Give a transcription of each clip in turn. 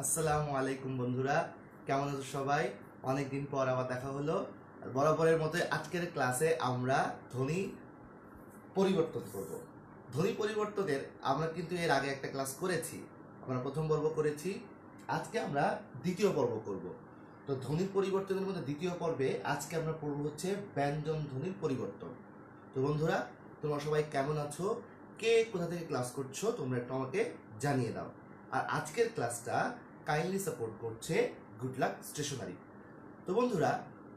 আসসালামু আলাইকুম বন্ধুরা, কেমন আছো সবাই? অনেকদিন পর আবার দেখা হলো। আর বরাবরের মতো আজকের ক্লাসে আমরা ধ্বনি পরিবর্তন করব। ধ্বনি পরিবর্তনের আমরা কিন্তু এর আগে একটা ক্লাস করেছি, আমরা প্রথম পর্ব করেছি। আজকে আমরা দ্বিতীয় পর্ব করব। তো ধ্বনি পরিবর্তনের মধ্যে দ্বিতীয় পর্বে আজকে আমরা পড়ব হচ্ছে ব্যঞ্জন ধ্বনির পরিবর্তন। তো বন্ধুরা, তোমরা সবাই কেমন আছো? কে কোথা থেকে ক্লাস করছো তোমরা একটু আমাকে জানিয়ে দাও। আর আজকের ক্লাসটা কাইন্ডলি সাপোর্ট করছে গুড লাক স্টেশনারি। তো বন্ধুরা,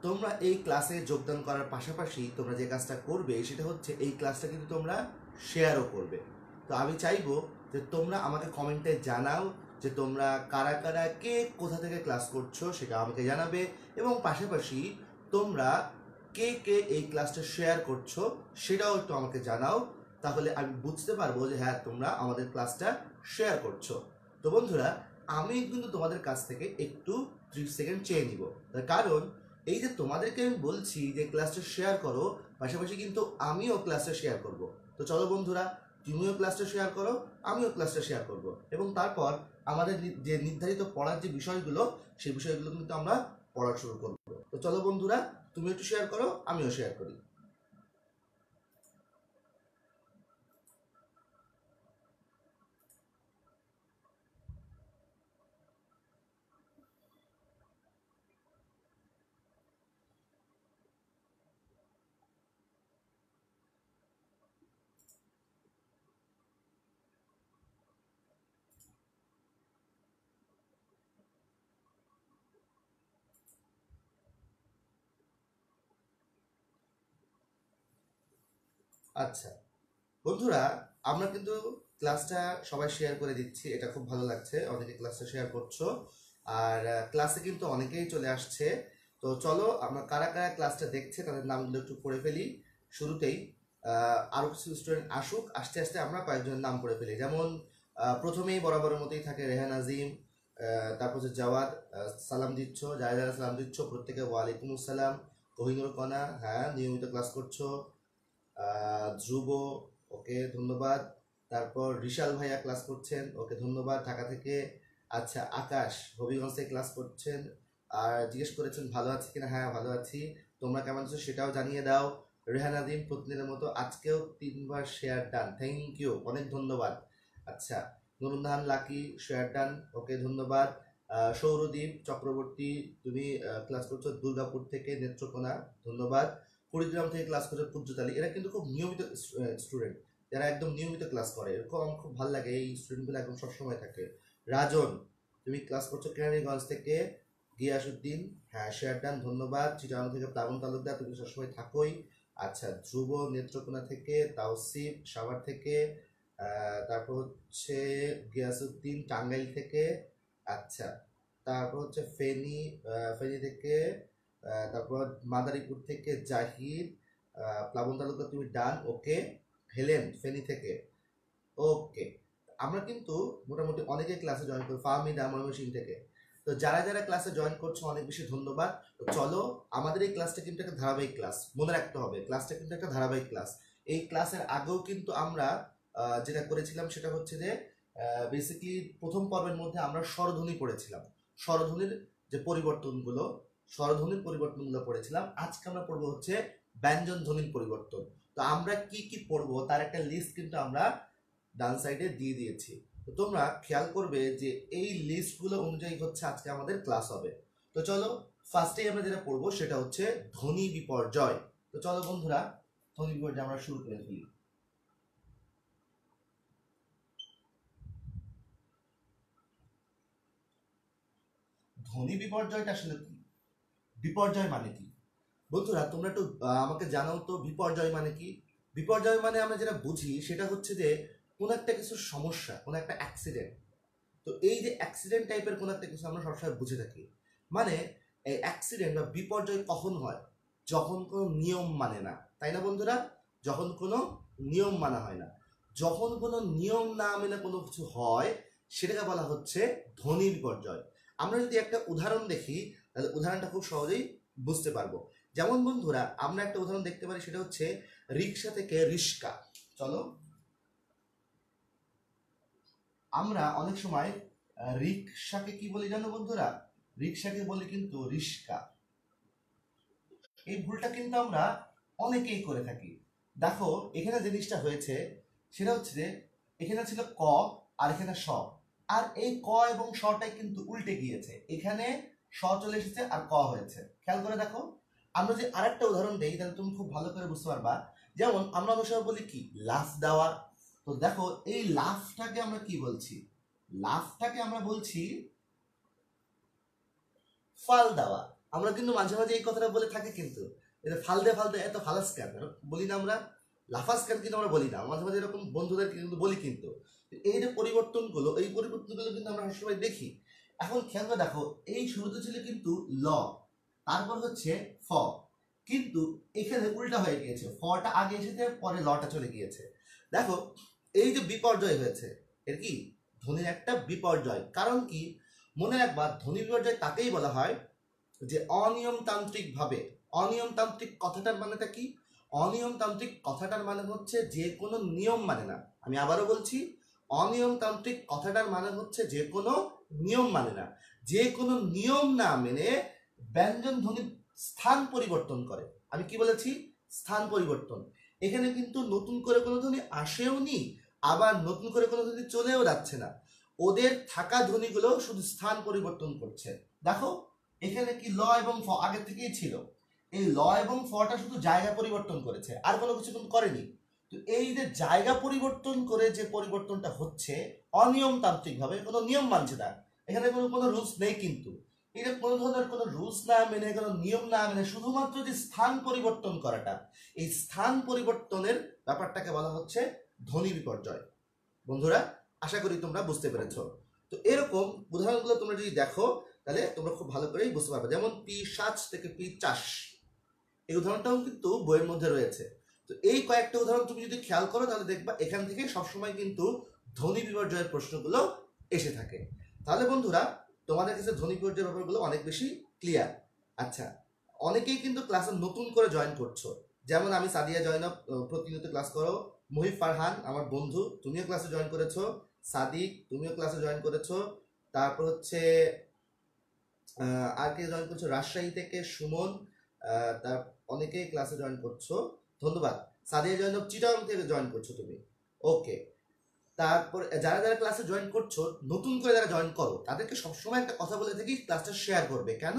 তোমরা এই ক্লাসে যোগদান করার পাশাপাশি তোমরা যে কাজটা করবে সেটা হচ্ছে এই ক্লাসটা কিন্তু তোমরা শেয়ারও করবে। তো আমি চাইবো যে তোমরা আমাকে কমেন্টে জানাও যে তোমরা কারা কারা কে কোথা থেকে ক্লাস করছো সেটা আমাকে জানাবে, এবং পাশাপাশি তোমরা কে কে এই ক্লাসটা শেয়ার করছো সেটাও একটু আমাকে জানাও। তাহলে আমি বুঝতে পারবো যে হ্যাঁ, তোমরা আমাদের ক্লাসটা শেয়ার করছো। তো বন্ধুরা, আমি কিন্তু তোমাদের কাছ থেকে একটু 3 সেকেন্ড চেয়ে নিব, তার কারণ এই যে তোমাদেরকে আমি বলছি যে ক্লাসটা শেয়ার করো, পাশাপাশি কিন্তু আমিও ক্লাসটা শেয়ার করব। তো চলো বন্ধুরা, তুমিও ক্লাসটা শেয়ার করো, আমিও ক্লাসটা শেয়ার করব, এবং তারপর আমাদের যে নির্ধারিত পড়ার যে বিষয়গুলো সেই বিষয়গুলো কিন্তু আমরা পড়া শুরু করব। তো চলো বন্ধুরা, তুমি একটু শেয়ার করো, আমিও শেয়ার করি। আচ্ছা বন্ধুরা, আমরা কিন্তু ক্লাসটা সবাই শেয়ার করে দিচ্ছি, এটা খুব ভালো লাগছে, অনেকে ক্লাসটা শেয়ার করছো। আর ক্লাসে কিন্তু অনেকেই চলে আসছে। তো চলো আমরা কারা কারা ক্লাসটা দেখছে তাদের নামগুলো একটু পড়ে ফেলি শুরুতেই। আরও কিছু স্টুডেন্ট আসুক, আস্তে আস্তে আমরা কয়েকজনের নাম পড়ে ফেলি। যেমন প্রথমেই বরাবরের মতোই থাকে রেহান আজিম, তারপর হচ্ছে জাওয়াদ। সালাম দিচ্ছ, যারা যারা সালাম দিচ্ছ প্রত্যেকে ওয়ালাইকুম আসসালাম। কোহিনুর কণা, হ্যাঁ নিয়মিত ক্লাস করছো। ধ্রুব, ওকে ধন্যবাদ। তারপর রিশাল ভাইয়া ক্লাস করছেন, ওকে ধন্যবাদ ঢাকা থেকে। আচ্ছা, আকাশ হবিগঞ্জ থেকে ক্লাস করছেন, আর জিজ্ঞেস করেছেন ভালো আছি কিনা। হ্যাঁ ভালো আছি, তোমরা কেমন আছো সেটাও জানিয়ে দাও। রেহান আদিম প্রতিদিনের মতো আজকেও 3বার শেয়ার ডান, থ্যাংক ইউ, অনেক ধন্যবাদ। আচ্ছা, নুরুন্নাহান লাকি শেয়ার ডান, ওকে ধন্যবাদ। সৌরদীপ চক্রবর্তী, তুমি ক্লাস করছো দুর্গাপুর থেকে, নেত্রকোনা, ধন্যবাদ। কুড়িগ্রাম থেকে ক্লাস করে পূজ্যতালি, এরা কিন্তু খুব নিয়মিত স্টুডেন্ট, যারা একদম নিয়মিত ক্লাস করে, এরকম আমার খুব ভালো লাগে, এই স্টুডেন্টগুলো একদম সবসময় থাকে। রাজন, তুমি ক্লাস করছো কেরানীগঞ্জ থেকে। গিয়াসউদ্দিন, হ্যাঁ শেয়ার ডান, ধন্যবাদ। চিটাগাং থেকে প্লাবন তালুকদার, তুমি সবসময় থাকোই। আচ্ছা, ধ্রুব নেত্রকোনা থেকে, তাওসিফ সাভার থেকে, তারপর হচ্ছে গিয়াসউদ্দিন টাঙ্গাইল থেকে। আচ্ছা, তারপর হচ্ছে ফেনী, ফেনী থেকে, তারপর মাদারীপুর থেকে জাহিদ, প্লাবন তালুকদার তুমি ডান, ওকে। হেলেন ফেনী থেকে, ওকে। আমরা কিন্তু মোটামুটি অনেকে ক্লাসে জয়েন করি, ফাহমিদা ময়মনসিংহ থেকে। তো যারা যারা ক্লাসে জয়েন করছো অনেক বেশি ধন্যবাদ। তো চলো, আমাদের এই ক্লাসটা কিন্তু একটা ধারাবাহিক ক্লাস, মনে রাখতে হবে ক্লাসটা কিন্তু একটা ধারাবাহিক ক্লাস। এই ক্লাসের আগেও কিন্তু আমরা যেটা করেছিলাম সেটা হচ্ছে যে বেসিক্যালি প্রথম পর্বের মধ্যে আমরা স্বরধ্বনি পড়েছিলাম, স্বরধ্বনির যে পরিবর্তনগুলো, স্বরধ্বনির পরিবর্তনগুলো পড়েছিলাম। আজকে আমরা পড়বো হচ্ছে ব্যঞ্জন ধ্বনির পরিবর্তন। তো আমরা কি কি পড়বো তার একটা লিস্ট কিন্তু আমরা ডান সাইডে দিয়ে দিয়েছি। তো তোমরা খেয়াল করবে যে এই লিস্টগুলো অনুযায়ী হচ্ছে আজকে আমাদের ক্লাস হবে। তো চলো, ফার্স্টেই আমরা যেটা পড়বো সেটা হচ্ছে ধ্বনি বিপর্যয়। তো চলো বন্ধুরা, ধ্বনি বিপর্যয় আমরা শুরু করে ফেলি। ধ্বনি বিপর্যয়টা আসলে কি? বিপর্যয় মানে কি বন্ধুরা, তোমরা একটু আমাকে জানাও তো, বিপর্যয় মানে কি? বিপর্যয় মানে আমরা যেটা বুঝি সেটা হচ্ছে যে কোনো একটা কিছু সমস্যা, কোনো একটা অ্যাক্সিডেন্ট। তো এই যে অ্যাক্সিডেন্ট টাইপের কোনো একটা কিছু আমরা সবসময় বুঝে থাকি। মানে এই অ্যাক্সিডেন্ট বা বিপর্যয় কখন হয়? যখন কোনো নিয়ম মানে না, তাই না বন্ধুরা? যখন কোনো নিয়ম মানা হয় না, যখন কোনো নিয়ম না মেনে কোনো কিছু হয় সেটাকে বলা হচ্ছে ধ্বনি বিপর্যয়। আমরা যদি একটা উদাহরণ দেখি তাহলে উদাহরণটা খুব সহজেই বুঝতে পারবো। যেমন বন্ধুরা, আমরা একটা উদাহরণ দেখতে পারি, সেটা হচ্ছে রিক্সা থেকে রিস্কা। চলো, আমরা অনেক সময় রিক্সাকে কি বলি জানো বন্ধুরা? রিক্সাকে বলি কিন্তু রিস্কা। এই ভুলটা কিন্তু আমরা অনেকেই করে থাকি। দেখো এখানে জিনিসটা হয়েছে সেটা হচ্ছে যে এখানে ছিল ক আর এখানে স, আর এই ক এবং সটাই কিন্তু উল্টে গিয়েছে, এখানে স চলে এসেছে আর ক হয়েছে। খেয়াল করে দেখো, আমরা যে আরেকটা উদাহরণ দেই তাহলে তুমি খুব ভালো করে বুঝতে পারবা। যেমন আমরা অনেক সময় বলি কি লাফ দেওয়া, তো দেখো এই লাফটাকে আমরা কি বলছি? লাফটাকে আমরা বলছি ফাল দেওয়া। আমরা কিন্তু মাঝে মাঝে এই কথাটা বলে থাকি, কিন্তু এটা ফাল দে ফাল দে এত ফালাস কেন বলি না আমরা, লাফাস কেন কিন্তু আমরা বলি না, মাঝে মাঝে এরকম বন্ধুদের কিন্তু বলি। কিন্তু এই যে পরিবর্তনগুলো, এই পরিবর্তনগুলো কিন্তু আমরা সবসময় দেখি। এখন খেয়াল করে দেখো, এই শুরুতে ছিল কিন্তু ল, তারপর হচ্ছে ফ, কিন্তু এখানে উল্টা হয়ে গিয়েছে, ফটা আগে এসেছে পরে লটা চলে গিয়েছে। দেখো এই যে বিপর্যয় হয়েছে, এর কি ধ্বনির একটা বিপর্যয়। কারণ কি মনে রাখবা, ধ্বনি বিপর্যয় তাকেই বলা হয় যে অনিয়মতান্ত্রিক ভাবে। অনিয়মতান্ত্রিক কথাটার মানেটা কি? অনিয়মতান্ত্রিক কথাটার মানে হচ্ছে যে কোনো নিয়ম মানে না। আমি আবারও বলছি, অনিয়মতান্ত্রিক কথাটার মানে হচ্ছে যে কোনো নিয়ম মানে না, যে কোনো নিয়ম না মেনে ব্যঞ্জন ধ্বনির স্থান পরিবর্তন করে। আমি কি বলেছি? স্থান পরিবর্তন। এখানে কিন্তু নতুন করে কোনো ধ্বনি আসেও নি, আবার নতুন করে কোনো ধ্বনি চলেও যাচ্ছে না, ওদের থাকা ধ্বনিগুলো শুধু স্থান পরিবর্তন করছে। দেখো এখানে কি ল এবং ফ আগে থেকেই ছিল, এই ল এবং ফটা শুধু জায়গা পরিবর্তন করেছে, আর কোনো কিছু কিন্তু করেনি। তো এই যে জায়গা পরিবর্তন করে যে পরিবর্তনটা হচ্ছে অনিয়মতান্ত্রিক ভাবে, কোনো নিয়ম মানছে না, এখানে কোনো কোনো রুলস নেই। কিন্তু এটা কোনো ধরনের কোনো রুলস না মেনে, কোনো নিয়ম না মেনে শুধুমাত্র যে স্থান পরিবর্তন করাটা, এই স্থান পরিবর্তনের ব্যাপারটাকে বলা হচ্ছে ধ্বনি বিপর্যয়। বন্ধুরা আশা করি তোমরা বুঝতে পেরেছো। তো এরকম উদাহরণগুলো তোমরা যদি দেখো তাহলে তোমরা খুব ভালো করেই বুঝতে পারবে। যেমন পি সাজ থেকে পি চাষ, এই উদাহরণটাও কিন্তু বইয়ের মধ্যে রয়েছে। তো এই কয়েকটা উদাহরণ তুমি যদি খেয়াল করো তাহলে দেখবা এখান থেকে সবসময় কিন্তু ধ্বনি বিপর্যয়ের প্রশ্নগুলো এসে থাকে। তাহলে বন্ধুরা তোমাদের কাছে ধ্বনি বিপর্যয়ের ব্যাপারগুলো অনেক বেশি ক্লিয়ার। আচ্ছা, অনেকেই কিন্তু ক্লাসে নতুন করে জয়েন করছো, যেমন আমি সাদিয়া জয়নব, প্রতিনিয়ত ক্লাস করো। মুহিব ফারহান আমার বন্ধু, তুমিও ক্লাসে জয়েন করেছো। সাদিক তুমিও ক্লাসে জয়েন করেছো। তারপর হচ্ছে আর কে জয়েন করছো? রাজশাহী থেকে সুমন, তার অনেকেই ক্লাসে জয়েন করছো, ধন্যবাদ। সাদিয়া জয়নব চিটাগং থেকে জয়েন করছো তুমি, ওকে। তারপর যারা যারা ক্লাসে জয়েন করছো, নতুন করে যারা জয়েন করো তাদেরকে সবসময় একটা কথা বলে থাকি, ক্লাসটা শেয়ার করবে। কেন?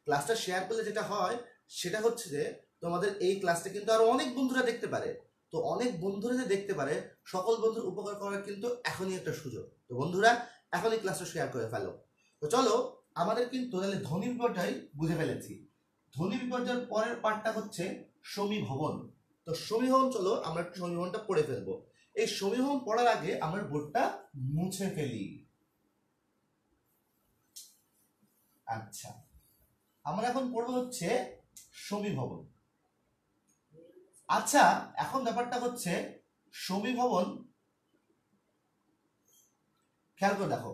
ক্লাসটা শেয়ার করলে যেটা হয় সেটা হচ্ছে যে তোমাদের এই ক্লাসটা কিন্তু আরো অনেক বন্ধুরা দেখতে পারে। তো অনেক বন্ধুরা যে দেখতে পারে, সকল বন্ধুর উপকার করার কিন্তু এখনই একটা সুযোগ। তো বন্ধুরা এখনই ক্লাসটা শেয়ার করে ফেলো। তো চলো, আমাদের কিন্তু তাহলে ধ্বনি বিপর্যয় বুঝে ফেলেছি। ধ্বনি বিপর্যয়ের পরের পার্টটা হচ্ছে সমীভবন। তো সমীভবন, চলো আমরা একটু সমীভবনটা পড়ে ফেলবো। এই সমীভবন পড়ার আগে আমরা বোর্ডটা মুছে ফেলি। আচ্ছা, আমরা এখন পড়বো হচ্ছে সমীভবন। আচ্ছা, এখন ব্যাপারটা হচ্ছে সমীভবন, খেয়াল করে দেখো,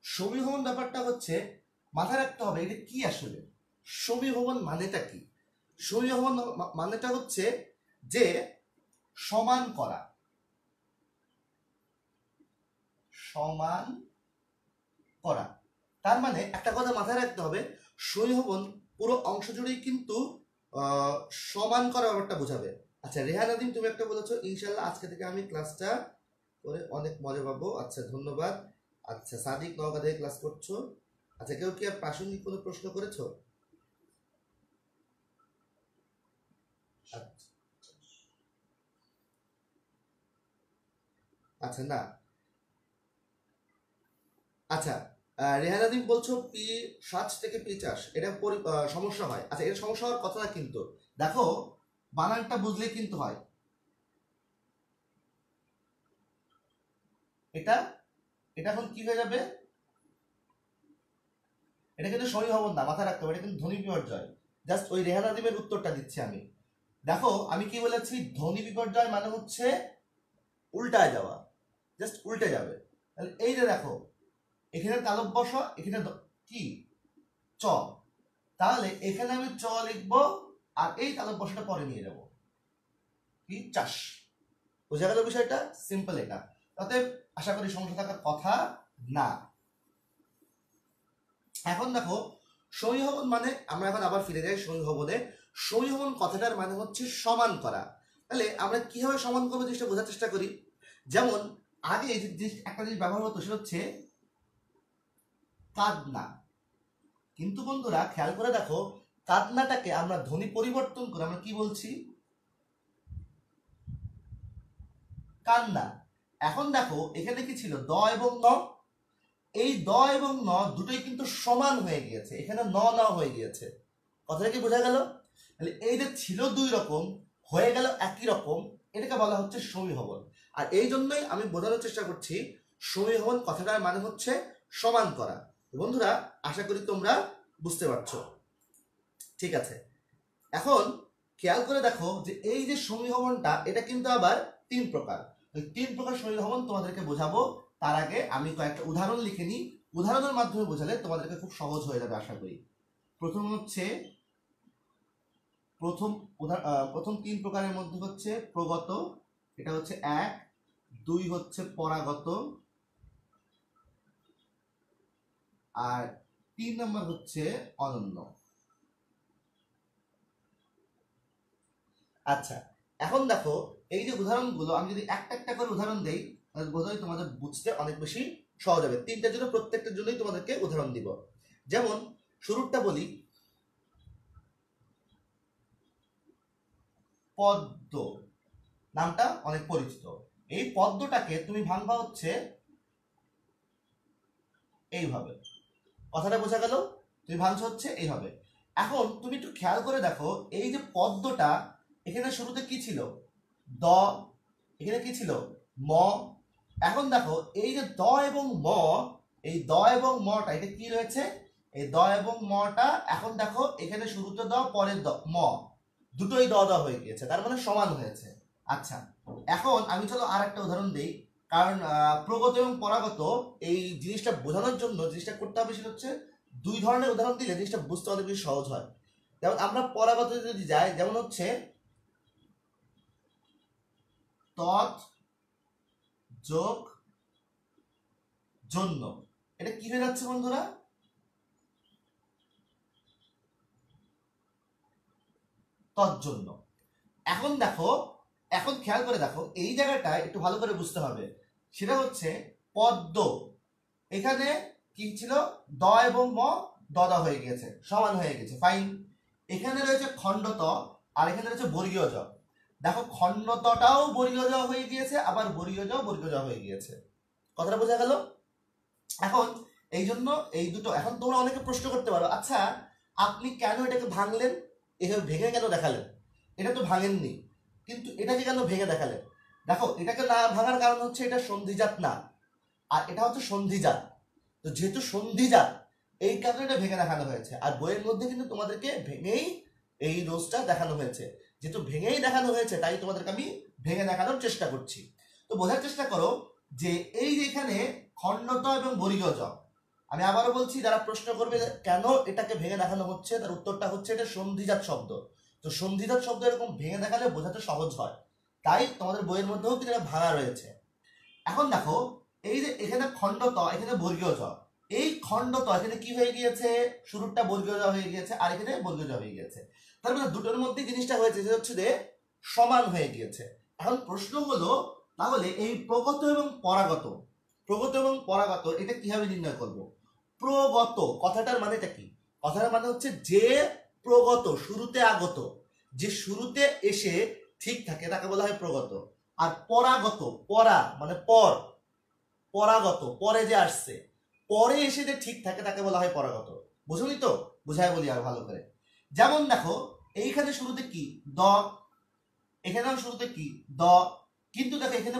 সমীভবন ব্যাপারটা হচ্ছে মাথায় রাখতে হবে এটা কি আসলে। সমীভবন মানেটা কি? সমীভবন মানেটা হচ্ছে যে সমান করা, সমান করা। তার মানে একটা কথা মাথায় রাখতে হবে, সমীভবন পুরো অংশ জুড়েই কিন্তু সমান করা ব্যাপারটা বোঝাবে। আচ্ছা রেহান আদিম তুমি একটা বলেছো, ইনশাল্লাহ আজকে থেকে আমি ক্লাসটা করে অনেক মজা পাবো। আচ্ছা ধন্যবাদ। আচ্ছা সাদিক নওগাঁ থেকে ক্লাস করছো। আচ্ছা কেউ কি আর প্রাসঙ্গিক কোনো প্রশ্ন করেছো? আচ্ছা না, আচ্ছা রেহানাদিন বলছো পি সাজ থেকে পি চাষ, এটা সমস্যা হয়। আচ্ছা এর সমস্যা হওয়ার কথা না, কিন্তু দেখো বানানটা বুঝলে কিন্তু হয়। এটা এটা এখন কি হয়ে যাবে? এটা কিন্তু সমীভবন না, মাথায় রাখতে হবে, এটা কিন্তু ধ্বনি বিপর্যয়। জাস্ট ওই রেহানাদিমের উত্তরটা দিচ্ছি আমি। দেখো আমি কি বলেছি, ধ্বনি বিপর্যয় মানে হচ্ছে উল্টায় যাওয়া, জাস্ট উল্টে যাবে। তাহলে এই যে দেখো, এখানে তালব বসা, এখানে কি চ, তাহলে এখানে আমি চ লিখবো আর এই তালব বসাটা পরে নিয়ে যাব, কি চাষ। বোঝা গেল বিষয়টা? সিম্পল এটা। অতএব আশা করি সমস্যা থাকার কথা না। এখন দেখো সমীহবন মানে আমরা এখন আবার ফিরে যাই সমীহবনে। সমীহবন কথাটার মানে হচ্ছে সমান করা। তাহলে আমরা কিভাবে সমান করবো জিনিসটা বোঝার চেষ্টা করি। যেমন আগে একটা জিনিস ব্যবহার হতো সেটা হচ্ছে কাদনা, কিন্তু বন্ধুরা খেয়াল করে দেখো কাদনাটাকে আমরা ধ্বনি পরিবর্তন করে আমরা কি বলছি, কান্না। এখন দেখো এখানে কি ছিল, দ এবং ন। এই দ এবং ন দুটোই কিন্তু সমান হয়ে গিয়েছে, এখানে ন ন হয়ে গিয়েছে। কথাটা কি বোঝা গেল? তাহলে এই যে ছিল দুই রকম হয়ে গেল একই রকম, এটাকে বলা হচ্ছে সমীহবন। আর এই জন্যই আমি বোঝানোর চেষ্টা করছি সমীহবন কথাটার মানে হচ্ছে সমান করা। বন্ধুরা আশা করি তোমরা বুঝতে পারছো। ঠিক আছে, এখন খেয়াল করে দেখো যে এই যে সমীহবনটা এটা কিন্তু আবার তিন প্রকার। তিন প্রকার সমীহবন তোমাদেরকে বোঝাবো, তার আগে আমি কয়েকটা উদাহরণ লিখে নিই। উদাহরণের মাধ্যমে বোঝালে তোমাদেরকে খুব সহজ হয়ে যাবে আশা করি। প্রথম হচ্ছে প্রথম তিন প্রকারের মধ্যে হচ্ছে প্রগত, এটা হচ্ছে এক। দুই হচ্ছে পরাগত, আর তিন নম্বর হচ্ছে অনন্য। আচ্ছা, এখন দেখো এই যে উদাহরণগুলো আমি যদি একটা একটা করে উদাহরণ দেই তাহলে বোধহয় তোমাদের বুঝতে অনেক বেশি সহজ হবে। তিনটার জন্য প্রত্যেকটার জন্যই তোমাদেরকে উদাহরণ দিব। যেমন শুরুটা বলি, পদ্ম নামটা অনেক পরিচিত। এই পদ্মটাকে তুমি ভাঙবা হচ্ছে এইভাবে। কথাটা বোঝা গেল? তুমি ভাঙছো হচ্ছে এইভাবে। এখন তুমি একটু খেয়াল করে দেখো এই যে পদ্মটা, এখানে শুরুতে কি ছিল, দ, এখানে কি ছিল, ম। এখন দেখো এই যে দ এবং ম, এই দ এবং মটা এটা কি রয়েছে, এই দ এবং মটা এখন দেখো এখানে শুরুতে দ পরে দ ম, দুটোই দ দ হয়ে গিয়েছে, তার মানে সমান হয়েছে। আচ্ছা, এখন আমি চলো আর একটা উদাহরণ দিই, কারণ প্রগত এবং পরাগত এই জিনিসটা বোঝানোর জন্য জিনিসটা করতে হবে সেটা হচ্ছে দুই ধরনের উদাহরণ দিলে জিনিসটা বুঝতে অনেক বেশি সহজ হয়। যেমন আমরা পরাগত যদি যাই, যেমন হচ্ছে তৎ যোগ জন্য, এটা কি হয়ে যাচ্ছে বন্ধুরা, তৎজন্য। এখন দেখো, এখন খেয়াল করে দেখো এই জায়গাটায় একটু ভালো করে বুঝতে হবে, সেটা হচ্ছে পদ্ম, এখানে কি ছিল, দ এবং ম দ দ হয়ে গেছে, সমান হয়ে গেছে, ফাইন। এখানে রয়েছে খণ্ডত আর এখানে রয়েছে বর্গীয় জ। দেখো খণ্ডতটাও বর্গীয় জ হয়ে গিয়েছে, আবার বর্গীয় জ বর্গীয় জ হয়ে গিয়েছে। কথাটা বোঝা গেল? এখন এই জন্য এই দুটো, এখন তোমরা অনেকে প্রশ্ন করতে পারো, আচ্ছা আপনি কেন এটাকে ভাঙলেন, এভাবে ভেঙে কেন দেখালেন? এটা তো ভাঙেননি, কিন্তু এটাকে কেন ভেঙে দেখালেন? দেখো এটাকে না ভাঙার কারণ হচ্ছে এটা সন্ধিজাত না, আর এটা হচ্ছে সন্ধিজাত। তো যেহেতু সন্ধিজাত এই কারণে এটা ভেঙে দেখানো হয়েছে, আর বইয়ের মধ্যে কিন্তু তোমাদেরকে ভেঙেই এই রোজটা দেখানো হয়েছে। যেহেতু ভেঙেই দেখানো হয়েছে তাই তোমাদেরকে আমি ভেঙে দেখানোর চেষ্টা করছি। তো বোঝার চেষ্টা করো যে এই যে এখানে খণ্ডত এবং বর্গীয় জ, আমি আবারও বলছি যারা প্রশ্ন করবে কেন এটাকে ভেঙে দেখানো হচ্ছে, তার উত্তরটা হচ্ছে এটা সন্ধিজাত শব্দ। তো সন্ধিজাত শব্দ এরকম ভেঙে দেখালে বোঝাতে সহজ হয়, তাই তোমাদের বইয়ের মধ্যেও কিন্তু এটা ভাঙা রয়েছে। এখন দেখো এই যে এখানে খণ্ডত এখানে বর্গীয় জ, এই খণ্ডত এখানে কি হয়ে গিয়েছে, শুরুটা বর্গীয় জ হয়ে গিয়েছে আর এখানে বর্গীয় জ হয়ে গিয়েছে, তার মানে দুটোর মধ্যে জিনিসটা হয়েছে যে হচ্ছে যে সমান হয়ে গিয়েছে। এখন প্রশ্ন হলো তাহলে এই প্রগত এবং পরাগত, প্রগত এবং পরাগত এটা কিভাবে নির্ণয় করব? প্রগত কথাটার মানেটা কি? কথাটার মানে হচ্ছে যে প্রগত, শুরুতে আগত, যে শুরুতে এসে ঠিক থাকে তাকে বলা হয় প্রগত। আর পরাগত, পরা মানে পর, পরাগত পরে যে আসছে, পরে এসে যে ঠিক থাকে তাকে বলা হয় পরাগত। বুঝলি তো? বুঝায় বলি আর ভালো করে। যেমন দেখো এইখানে শুরুতে কি, দ, এখানেও শুরুতে কি, দ, কিন্তু দেখো এখানে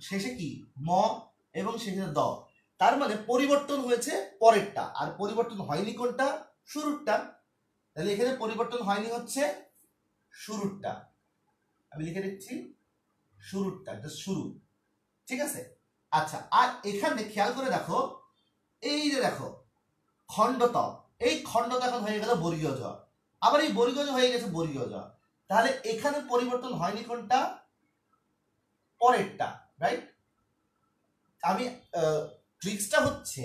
শেষে কি, ম, এবং শেষে দ, তার মানে পরিবর্তন হয়েছে পরেরটা, আর পরিবর্তন হয়নি কোনটা, শুরুরটা। তাহলে এখানে পরিবর্তন হয়নি হচ্ছে শুরুরটা, আমি লিখে দিচ্ছি শুরুরটা, জাস্ট শুরু। ঠিক আছে? আচ্ছা, আর এখানে খেয়াল করে দেখো এই যে দেখো খণ্ডত, এই খণ্ডত এখন হয়ে গেল বর্গীয় জ, আবার এই বর্গীয় জ হয়ে গেছে বর্গীয় জ, তাহলে এখানে পরিবর্তন হয়নি কোনটা, পরেরটা, রাইট? আমি ট্রিক্সটা হচ্ছে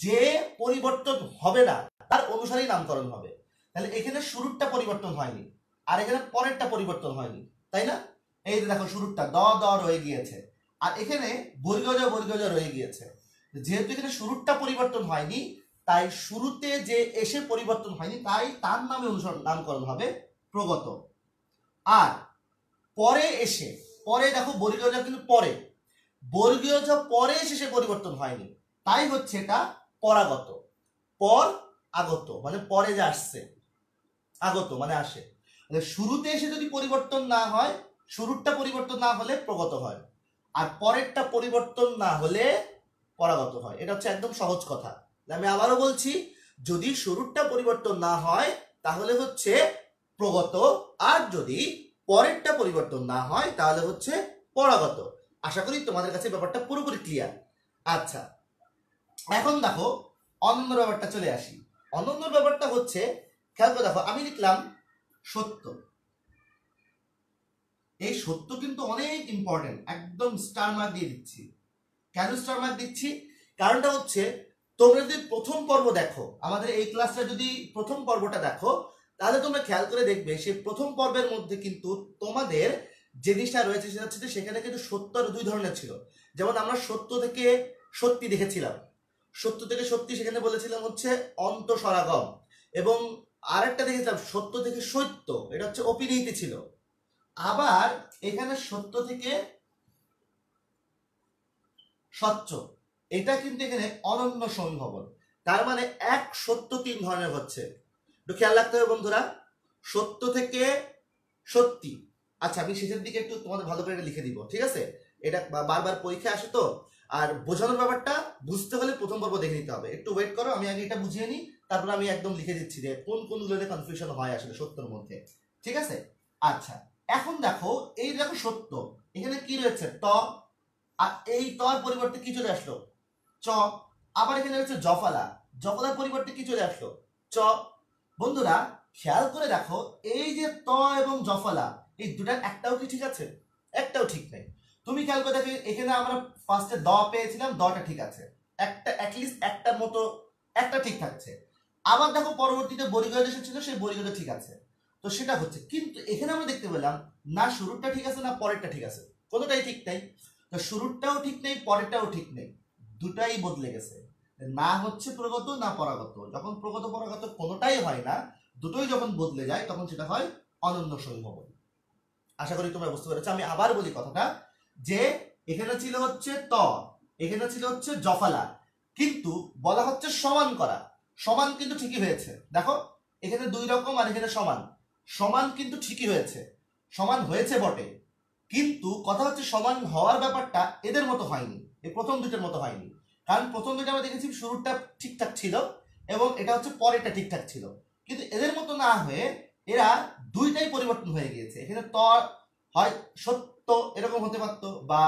যে পরিবর্তন হবে না তার অনুসারেই নামকরণ হবে। তাহলে এখানে শুরুরটা পরিবর্তন হয়নি আর এখানে পরেরটা পরিবর্তন হয়নি, তাই না? এই যে দেখো শুরুরটা দ দ রয়ে গিয়েছে আর এখানে বর্গজ বর্গজ রয়ে গিয়েছে। যেহেতু এখানে শুরুরটা পরিবর্তন হয়নি তাই শুরুতে যে এসে পরিবর্তন হয়নি তাই তার নামে নামকরণ হবে প্রগত। আর পরে এসে, পরে দেখো বর্গীয় জ কিন্তু পরে, বর্গীয় জ পরে এসে সে পরিবর্তন হয়নি তাই হচ্ছে এটা পরাগত। পর আগত মানে পরে যে আসছে, আগত মানে আসে। শুরুতে এসে যদি পরিবর্তন না হয়, শুরুরটা পরিবর্তন না হলে প্রগত হয় আর পরেরটা পরিবর্তন না হলে পরাগত হয়। এটা হচ্ছে একদম সহজ কথা। আমি আবারও বলছি, যদি শুরুরটা পরিবর্তন না হয় তাহলে হচ্ছে প্রগত আর যদি পরেরটা পরিবর্তন না হয় তাহলে হচ্ছে পরাগত। আশা করি তোমাদের কাছে ব্যাপারটা পুরোপুরি ক্লিয়ার। আচ্ছা, এখন দেখো অনন্য ব্যাপারটা চলে আসি। অনন্য ব্যাপারটা হচ্ছে, খেয়াল করে দেখো আমি লিখলাম সত্য। এই সত্য কিন্তু অনেক ইম্পর্টেন্ট, একদম স্টার মার্ক দিয়ে দিচ্ছি। কেন স্টার মার্ক দিচ্ছি? কারণটা হচ্ছে তোমরা যদি প্রথম পর্ব দেখো, আমাদের এই ক্লাসটা যদি প্রথম পর্বটা দেখো তাহলে তোমরা খেয়াল করে দেখবে সেই প্রথম পর্বের মধ্যে কিন্তু তোমাদের যে জিনিসটা রয়েছে সেটা হচ্ছে সেখানে কিন্তু সত্য আর দুই ধরনের ছিল। যেমন আমরা সত্য থেকে সত্যি দেখেছিলাম, সত্য থেকে সত্যি সেখানে বলেছিলাম হচ্ছে অন্তঃসরাগম, এবং আরেকটা দেখেছিলাম সত্য থেকে সত্য, এটা হচ্ছে অপিনিহিতে ছিল। আবার এখানে সত্য থেকে স্বচ্ছ, এটা কিন্তু এখানে অনন্য সমীভবন। তার মানে এক সত্য তিন ধরনের হচ্ছে, একটু খেয়াল রাখতে হবে বন্ধুরা। সত্য থেকে সত্যি, আচ্ছা আমি শেষের দিকে একটু তোমাদের ভালো করে লিখে দিব, ঠিক আছে? এটা বারবার পরীক্ষা আসে তো, আর বোঝানোর ব্যাপারটা বুঝতে হলে প্রথম পর্ব দেখে নিতে হবে। একটু ওয়েট করো, আমি আগে এটা বুঝিয়ে নিই, তারপর আমি একদম লিখে দিচ্ছি যে কোন কোনগুলোতে কনফিউশন হয় আসলে সত্যের মধ্যে, ঠিক আছে? আচ্ছা, এখন দেখো এই দেখো সত্য, এখানে কি রয়েছে ত, আর এই তর পরিবর্তে কি চলে আসলো চ। আবার এখানে রয়েছে জফলা, জফলার পরিবর্তে কি চলে আসলো চ। বন্ধুরা খেয়াল করে দেখো এই যে ত এবং জফলা, এই দুটার একটাও কি ঠিক আছে? একটাও ঠিক নেই। তুমি খেয়াল করে দেখো এখানে আমরা ফার্স্টে দ পেয়েছিলাম, দটা ঠিক আছে, একটা অ্যাটলিস্ট একটার মতো একটা ঠিক থাকছে। আবার দেখো পরবর্তীতে বর্গীয় ছিল, সেই বর্গীয় ঠিক আছে, তো সেটা হচ্ছে। কিন্তু এখানে আমরা দেখতে পেলাম না শুরুরটা ঠিক আছে না পরেরটা ঠিক আছে, কোনোটাই ঠিক নেই। তো শুরুরটাও ঠিক নেই, পরেরটাও ঠিক নেই, দুটাই বদলে গেছে। না হচ্ছে প্রগত না পরাগত। যখন প্রগত পরাগত কোনোটাই হয় না, দুটোই যখন বদলে যায় তখন সেটা হয় অনন্য সমীভবন। আশা করি তোমরা বুঝতে পেরেছো। আমি আবার বলি কথাটা, যে এখানে ছিল হচ্ছে ত, এখানে ছিল হচ্ছে জফলা, কিন্তু বলা হচ্ছে সমান করা। সমান কিন্তু ঠিকই হয়েছে, দেখো এখানে দুই রকম আর এখানে সমান, সমান কিন্তু ঠিকই হয়েছে, সমান হয়েছে বটে, কিন্তু কথা হচ্ছে সমান হওয়ার ব্যাপারটা এদের মতো হয়নি, এই প্রথম দুটোর মতো হয়নি। কারণ প্রথম দুটো আমরা দেখেছি শুরুটা ঠিকঠাক ছিল এবং এটা হচ্ছে পরেরটা ঠিকঠাক ছিল, কিন্তু এদের মতো না হয়ে এরা দুইটাই পরিবর্তন হয়ে গিয়েছে। এখানে ত হয় সত্য এরকম হতে পারতো, বা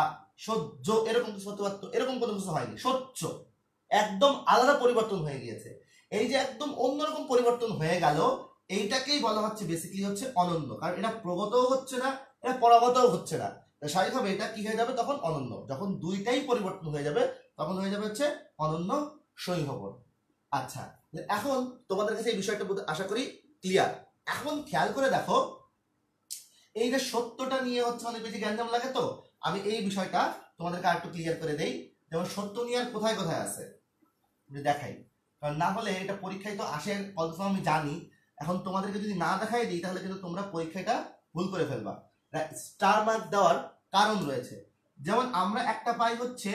সহ্য এরকম কিছু হতে পারতো, এরকম কোনো কিছু হয়নি, সহ্য একদম আলাদা পরিবর্তন হয়ে গিয়েছে। এই যে একদম অন্যরকম পরিবর্তন হয়ে গেল, এইটাকেই বলা হচ্ছে বেসিক্যালি হচ্ছে অনন্য। কারণ এটা প্রগতও হচ্ছে না, এটা পরাগতও হচ্ছে না, স্বাভাবিকভাবে এটা কি হয়ে যাবে তখন অনন্য। যখন দুইটাই পরিবর্তন হয়ে যাবে তখন হয়ে যাবে হচ্ছে অনন্য সমীভবন। আচ্ছা, এখন তোমাদের কাছে এই বিষয়টা আশা করি ক্লিয়ার। এখন খেয়াল করে দেখো এই যে সত্যটা নিয়ে হচ্ছে অনেক বেশি গ্যাঞ্জাম লাগে, তো আমি এই বিষয়টা তোমাদেরকে আরেকটু ক্লিয়ার করে দেই। যেমন সত্য নিয়ে আর কোথায় কোথায় আছে দেখাই, কারণ না হলে এটা পরীক্ষায় তো আসে কনফার্ম আমি জানি। এখন তোমাদেরকে যদি না দেখাই দিই তাহলে কিন্তু তোমরা পরীক্ষাটা ভুল করে ফেলবা। স্টার মার্ক দেওয়ার কারণ রয়েছে। যেমন আমরা একটা পাই হচ্ছে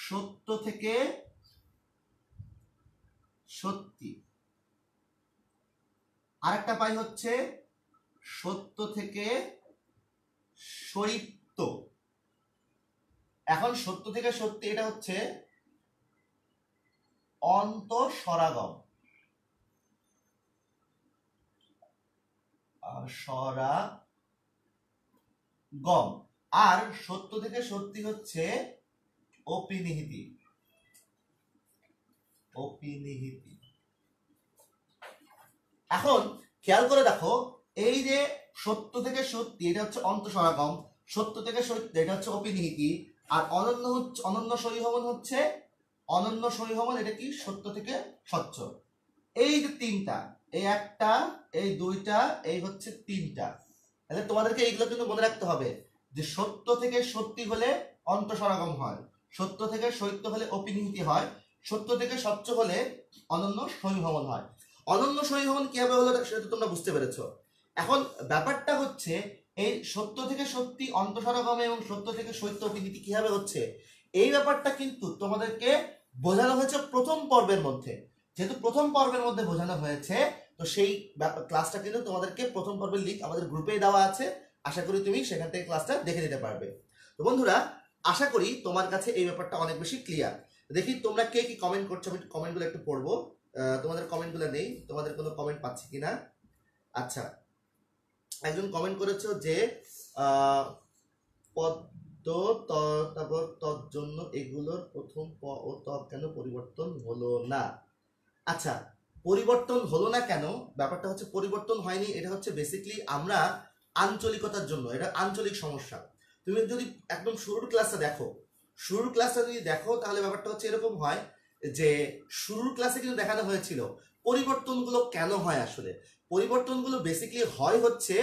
সত্য থেকে সত্যি, আরেকটা পাই হচ্ছে সত্য থেকে সত্য। এখন সত্য থেকে সত্যি এটা হচ্ছে অন্তঃসরাগম, সরাগম। আর সত্য থেকে সত্যি হচ্ছে অপিনিহিতি, অপিনিহিতি। এখন খেয়াল করে দেখো এই যে সত্য থেকে সত্যি এটা হচ্ছে অন্তঃসরাগম, সত্য থেকে সত্য এটা হচ্ছে অপিনিহিতি, আর অনন্য হচ্ছে অনন্য সমীভবন হচ্ছে অনন্য সহিহমন, এটা কি সত্য থেকে স্বচ্ছ। এই যে তিনটা, এই একটা, এই দুইটা, এই হচ্ছে তিনটা, তাহলে তোমাদেরকে এইগুলো কিন্তু মনে রাখতে হবে যে সত্য থেকে সত্যি হলে অন্তঃসরাগম হয়, সত্য থেকে সত্য হলে অপিনিহিতি হয়, সত্য থেকে স্বচ্ছ হলে অনন্য সহিহমন হয়। অনন্য সহিহমন কিভাবে হলো সেটা তো তোমরা বুঝতে পেরেছো। এখন ব্যাপারটা হচ্ছে এই সত্য থেকে সত্যি অন্তঃসরাগম এবং সত্য থেকে সত্য অপিনিহিতি কিভাবে হচ্ছে, এই ব্যাপারটা কিন্তু তোমাদেরকে বোঝানো হয়েছে প্রথম পর্বের মধ্যে। যেহেতু প্রথম পর্বের মধ্যে বোঝানো হয়েছে, তো সেই ক্লাসটা কিন্তু তোমাদেরকে প্রথম পর্বের লিঙ্ক আমাদের গ্রুপে দেওয়া আছে, আশা করি তুমি সেখান থেকে ক্লাসটা দেখে নিতে পারবে। তো বন্ধুরা, আশা করি তোমার কাছে এই ব্যাপারটা অনেক বেশি ক্লিয়ার। দেখি তোমরা কে কি কমেন্ট করছো, আমি কমেন্টগুলো একটু পড়বো। তোমাদের কমেন্টগুলো নেই, তোমাদের কোনো কমেন্ট পাচ্ছি কিনা। আচ্ছা, একজন কমেন্ট করেছো যে পদ্ম তারপর তর জন্য এগুলোর প্রথম প ও ত কেন পরিবর্তন হলো না। আচ্ছা, পরিবর্তন হলো না কেন, ব্যাপারটা হচ্ছে পরিবর্তন হয়নি, এটা হচ্ছে বেসিক্যালি আমরা আঞ্চলিকতার জন্য, এটা আঞ্চলিক সমস্যা। তুমি যদি একদম শুরুর ক্লাসটা দেখো, শুরুর ক্লাসটা যদি দেখো তাহলে ব্যাপারটা হচ্ছে এরকম হয় যে শুরুর ক্লাসে কিন্তু দেখানো হয়েছিল পরিবর্তনগুলো কেন হয়। আসলে পরিবর্তনগুলো বেসিক্যালি হয় হচ্ছে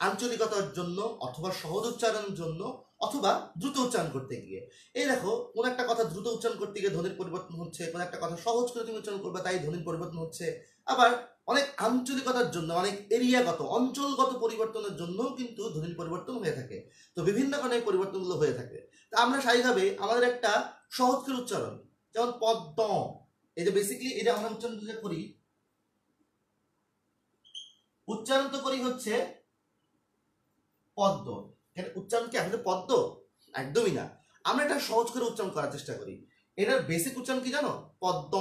আঞ্চলিকতার জন্য, অথবা সহজ উচ্চারণের জন্য, অথবা দ্রুত উচ্চারণ করতে গিয়ে। এই দেখো, কোন একটা কথা দ্রুত উচ্চারণ করতে গিয়ে ধ্বনির পরিবর্তন হচ্ছে, কোন একটা কথা সহজ করে তুমি উচ্চারণ করবে তাই ধ্বনির পরিবর্তন হচ্ছে। আবার অনেক আঞ্চলিকতার জন্য, অনেক এরিয়াগত অঞ্চলগত পরিবর্তনের জন্য কিন্তু ধ্বনির পরিবর্তন হয়ে থাকে। তো বিভিন্ন কারণে এই পরিবর্তনগুলো হয়ে থাকে। তা আমরা স্বাভাবিকভাবে আমাদের একটা সহজ করে উচ্চারণ, যেমন পদ্ম, এই যে বেসিক্যালি এটা আমরা উচ্চারণ করি, উচ্চারণ তো করি হচ্ছে পদ্ম। উচ্চারণ কি আসলে পদ্ম? একদমই না। আমরা এটা সহজ করে উচ্চারণ করার চেষ্টা করি। এটার বেসিক উচ্চারণ কি জানো? পদ্ম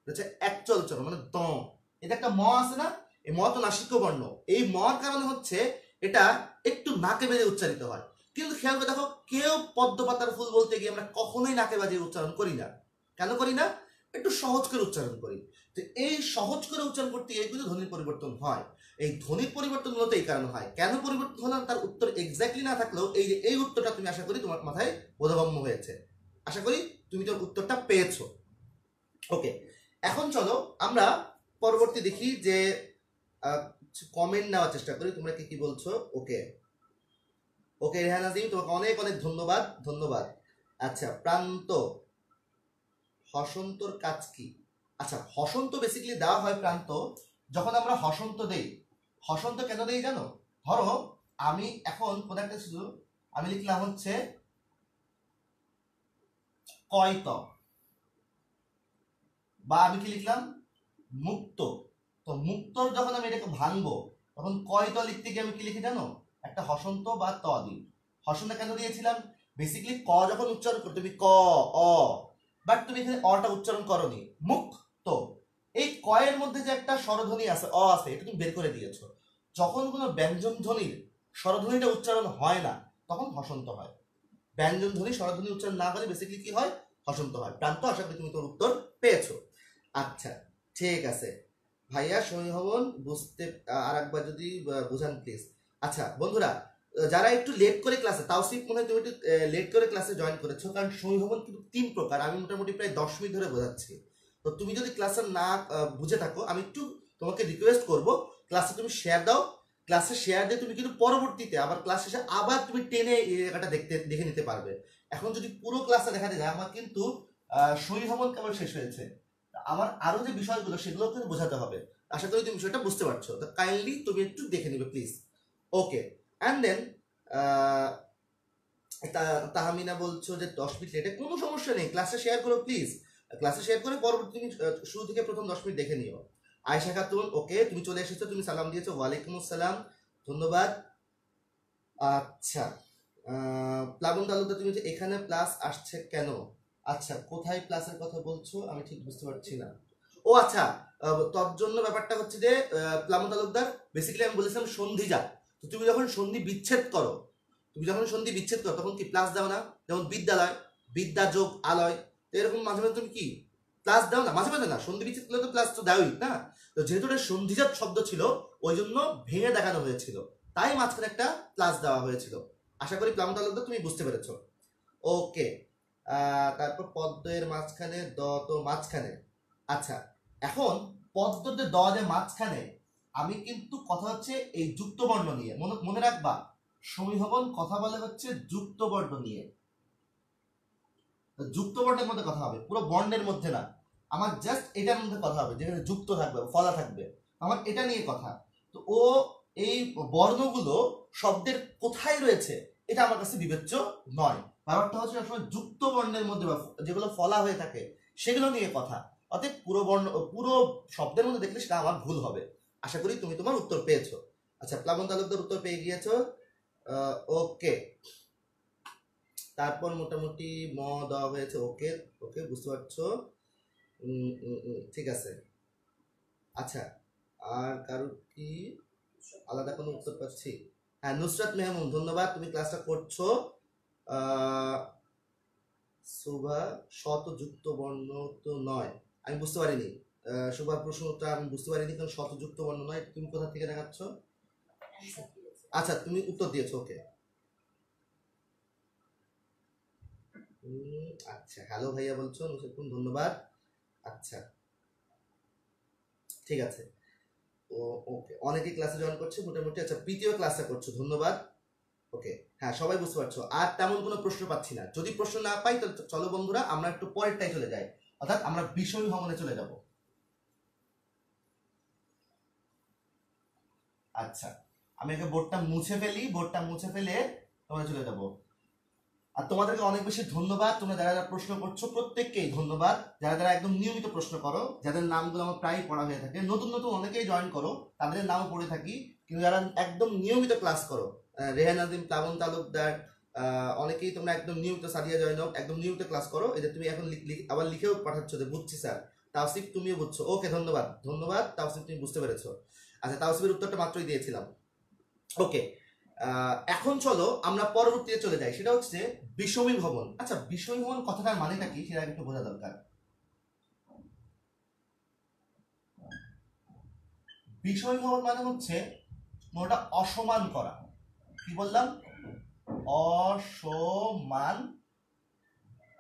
হচ্ছে একচল উচ্চারণ, মানে দ। এটা একটা ম আছে না, এই ম তো নাসিক্য বর্ণ, এই মর কারণে হচ্ছে এটা একটু নাকে বেজে উচ্চারিত হয়। কিন্তু খেয়াল করে দেখো, কেউ পদ্ম পাতার ফুল বলতে গিয়ে আমরা কখনোই নাকে বাজিয়ে উচ্চারণ করি না। কেন করি না? একটু সহজ করে উচ্চারণ করি। তো এই সহজ করে উচ্চারণ করতে গিয়ে কিন্তু ধ্বনির পরিবর্তন হয়। এই ধ্বনির পরিবর্তন মূলত এই কারণে হয়। কেন পরিবর্তন হলো তার উত্তর এক্স্যাক্টলি না থাকলেও এই যে এই উত্তরটা তুমি আশা করি তোমার মাথায় বোধগম্য হয়েছে, আশা করি তুমি তোর উত্তরটা পেয়েছো। ওকে, এখন চলো আমরা পরবর্তী দেখি যে কমেন্ট নেওয়ার চেষ্টা করি, তোমরা কি কি বলছো। ওকে ওকে, রেহান আজিম, তোমাকে অনেক অনেক ধন্যবাদ, ধন্যবাদ। আচ্ছা, প্রান্ত, হসন্তর কাজ কি? আচ্ছা, হসন্ত বেসিক্যালি দেওয়া হয় প্রান্ত যখন আমরা হসন্ত দেই। হসন্ত কেন দেই জানো? ধরো আমি এখন কোন একটা শুধু আমি লিখলাম হচ্ছে কয়ত, বা আমি কি লিখলাম মুক্ত। তো মুক্তর যখন আমি এটাকে ভাঙবো তখন কয়ত লিখতে গিয়ে আমি কি লিখি জানো? একটা হসন্ত বা ত দিই। হসন্ত কেন দিয়েছিলাম? বেসিক্যালি ক যখন উচ্চারণ করতে তুমি ক অ, বাট তুমি এখানে অটা উচ্চারণ করনি, মুক্ত। এই কয়ের মধ্যে যে একটা স্বরধ্বনি আছে, অ আছে, এটা তুমি বের করে দিয়েছো। যখন কোনো ব্যঞ্জন ধ্বনির স্বরধ্বনিটা উচ্চারণ হয় না তখন হসন্ত হয়। ব্যঞ্জন ধ্বনি স্বরধ্বনি উচ্চারণ না হলে বেসিক্যালি কি হয়? হসন্ত হয়। প্রান্ত, আশা করি তুমি তোর উত্তর পেয়েছো। আচ্ছা, ঠিক আছে ভাইয়া, সহিহমন বুঝতে আর একবার যদি বুঝান প্লিজ। আচ্ছা বন্ধুরা, যারা একটু লেট করে ক্লাসে, তাওসিফ মনে হয় তুমি একটু লেট করে ক্লাসে জয়েন করেছো, কারণ সহিহমন কিন্তু 3 প্রকার, আমি মোটামুটি প্রায় 10 মিনিট ধরে বোঝাচ্ছি। তো তুমি যদি ক্লাসে না বুঝে থাকো, আমি একটু তোমাকে রিকোয়েস্ট করব, ক্লাসে তুমি শেয়ার দাও। ক্লাসে শেয়ার দিয়ে তুমি কিন্তু পরবর্তীতে আবার ক্লাস শেষে আবার তুমি টেনে এই জায়গাটা দেখে নিতে পারবে। এখন যদি পুরো ক্লাসটা দেখাতে যায়, আমার কিন্তু সহিহমন কেবল শেষ হয়েছে, আমার আরো যে বিষয়গুলো সেগুলো কিন্তু বোঝাতে হবে। আশা করি তুমি বিষয়টা বুঝতে পারছো। তো কাইন্ডলি তুমি একটু দেখে নিবে please. Okay, and then Tahmina বলছো যে 10 মিনিট লেটে, কোনো সমস্যা নেই, ক্লাসে শেয়ার করো প্লিজ। ক্লাসে শেয়ার করে পরবর্তী তুমি শুরু থেকে প্রথম 10 মিনিট দেখে নিও। আয়েশা খাতুন, ওকে তুমি চলে এসেছো, তুমি সালাম দিয়েছো, ওয়ালাইকুম আসসালাম, ধন্যবাদ। আচ্ছা, প্লাবন তালুকদার, তুমি যে এখানে প্লাস আসছে কেন? আচ্ছা, কোথায় প্লাসের কথা বলছো আমি ঠিক বুঝতে পারছি না। ও আচ্ছা, তোর জন্য ব্যাপারটা হচ্ছে যে প্লাবন তালুকদার, বেসিক্যালি আমি বলেছিলাম সন্ধিজাত। তো তুমি যখন সন্ধি বিচ্ছেদ করো, তখন কি প্লাস দাও না? যেমন বিদ্যালয়, বিদ্যা যোগ আলয়, তো এরকম মাঝে মাঝে তুমি কি প্লাস দাও না? মাঝে মাঝে না, সন্ধি বিচ্ছেদ করলে তো প্লাস তো দাওই না। তো যেহেতু এটা সন্ধিজাত শব্দ ছিল, ওই জন্য ভেঙে দেখানো হয়েছিল, তাই মাঝখানে একটা প্লাস দেওয়া হয়েছিল। আশা করি প্লাবন তালুকদার তুমি বুঝতে পেরেছো। ওকে, তারপর পদ্মের মাঝখানে দ তো মাঝখানে। আচ্ছা, এখন পদ্মতে দ যে মাঝখানে, আমি কিন্তু কথা হচ্ছে এই যুক্ত বর্ণ নিয়ে, মনে মনে রাখবা সমীহবন কথা বলে হচ্ছে যুক্ত বর্ণ নিয়ে, যুক্ত বর্ণের মধ্যে কথা হবে, পুরো বর্ণের মধ্যে না। আমার জাস্ট এটার মধ্যে কথা হবে যেখানে যুক্ত থাকবে, ফলা থাকবে, আমার এটা নিয়ে কথা। তো ও এই বর্ণগুলো শব্দের কোথায় রয়েছে এটা আমার কাছে বিবেচ্য নয়। ব্যাপারটা হচ্ছে সবসময় যুক্ত বর্ণের মধ্যে বা যেগুলো ফলা হয়ে থাকে সেগুলো নিয়ে কথা। অতএব পুরো বর্ণ, পুরো শব্দের মধ্যে দেখলে সেটা আমার ভুল হবে। আশা করি তুমি তোমার উত্তর পেয়েছো। আচ্ছা, প্লাবন তালুকদার উত্তর পেয়ে গিয়েছো। ওকে, তারপর মোটামুটি ম দেওয়া হয়েছে। ওকে ওকে, বুঝতে পারছো। ঠিক আছে। আচ্ছা, আর কারো কি আলাদা কোনো উত্তর পাচ্ছি? হ্যাঁ, নুসরাত মেহমুদ, ধন্যবাদ, তুমি ক্লাসটা করছো। শুভা, শত যুক্ত বর্ণ তো নয়, আমি বুঝতে পারিনি। শুভার প্রশ্নটা আমি বুঝতে পারিনি, কারণ শত যুক্ত বর্ণ নয়। তুমি কোথা থেকে দেখাচ্ছ? আচ্ছা, তুমি উত্তর দিয়েছো। ওকে, আচ্ছা, হ্যালো ভাইয়া বলছো, নুসরাত, ধন্যবাদ। আচ্ছা, ঠিক আছে। ও ওকে, অনেকে ক্লাসে জয়েন করছে মোটামুটি। আচ্ছা, প্রীতিও ক্লাসটা করছো, ধন্যবাদ। ওকে, হ্যাঁ, সবাই বুঝতে পারছো। আর তেমন কোনো প্রশ্ন পাচ্ছি না। যদি প্রশ্ন না পাই তাহলে চলো বন্ধুরা আমরা একটু পরেরটাই চলে যাই, অর্থাৎ আমরা বিষয় ভ্রমণে চলে যাব। আচ্ছা, আমি আগে বোর্ডটা মুছে ফেলি, বোর্ডটা মুছে ফেলে তোমরা চলে যাব। আর তোমাদেরকে অনেক বেশি ধন্যবাদ, তোমরা যারা যারা প্রশ্ন করছো প্রত্যেককেই ধন্যবাদ। যারা যারা একদম নিয়মিত প্রশ্ন করো, যাদের নামগুলো আমার প্রায় পড়া হয়ে থাকে, নতুন নতুন অনেকেই জয়েন করো, তাদের নামও পড়ে থাকি, কিন্তু যারা একদম নিয়মিত ক্লাস করো, রেহান আদিম, প্লাবন তালুকদার, অনেকেই তোমরা একদম নিয়মিত, সাদিয়া জয়নব একদম নিয়মিত ক্লাস করো। এই যে তুমি এখন আবার লিখেও পাঠাচ্ছ যে বুঝছি স্যার। তাওসিফ, তুমিও বুঝছো। ওকে, ধন্যবাদ ধন্যবাদ তাওসিফ, তুমি বুঝতে পেরেছো। আচ্ছা, তাওসিফের উত্তরটা মাত্রই দিয়েছিলাম। ওকে, এখন চলো আমরা পরবর্তীতে চলে যাই, সেটা হচ্ছে বিষমী ভবন। আচ্ছা, বিষমী ভবন কথাটার মানেটা কি সেটা একটু বোঝা দরকার। বিষমী ভবন মানে হচ্ছে ওটা অসমান করা। কি বললাম? অসমান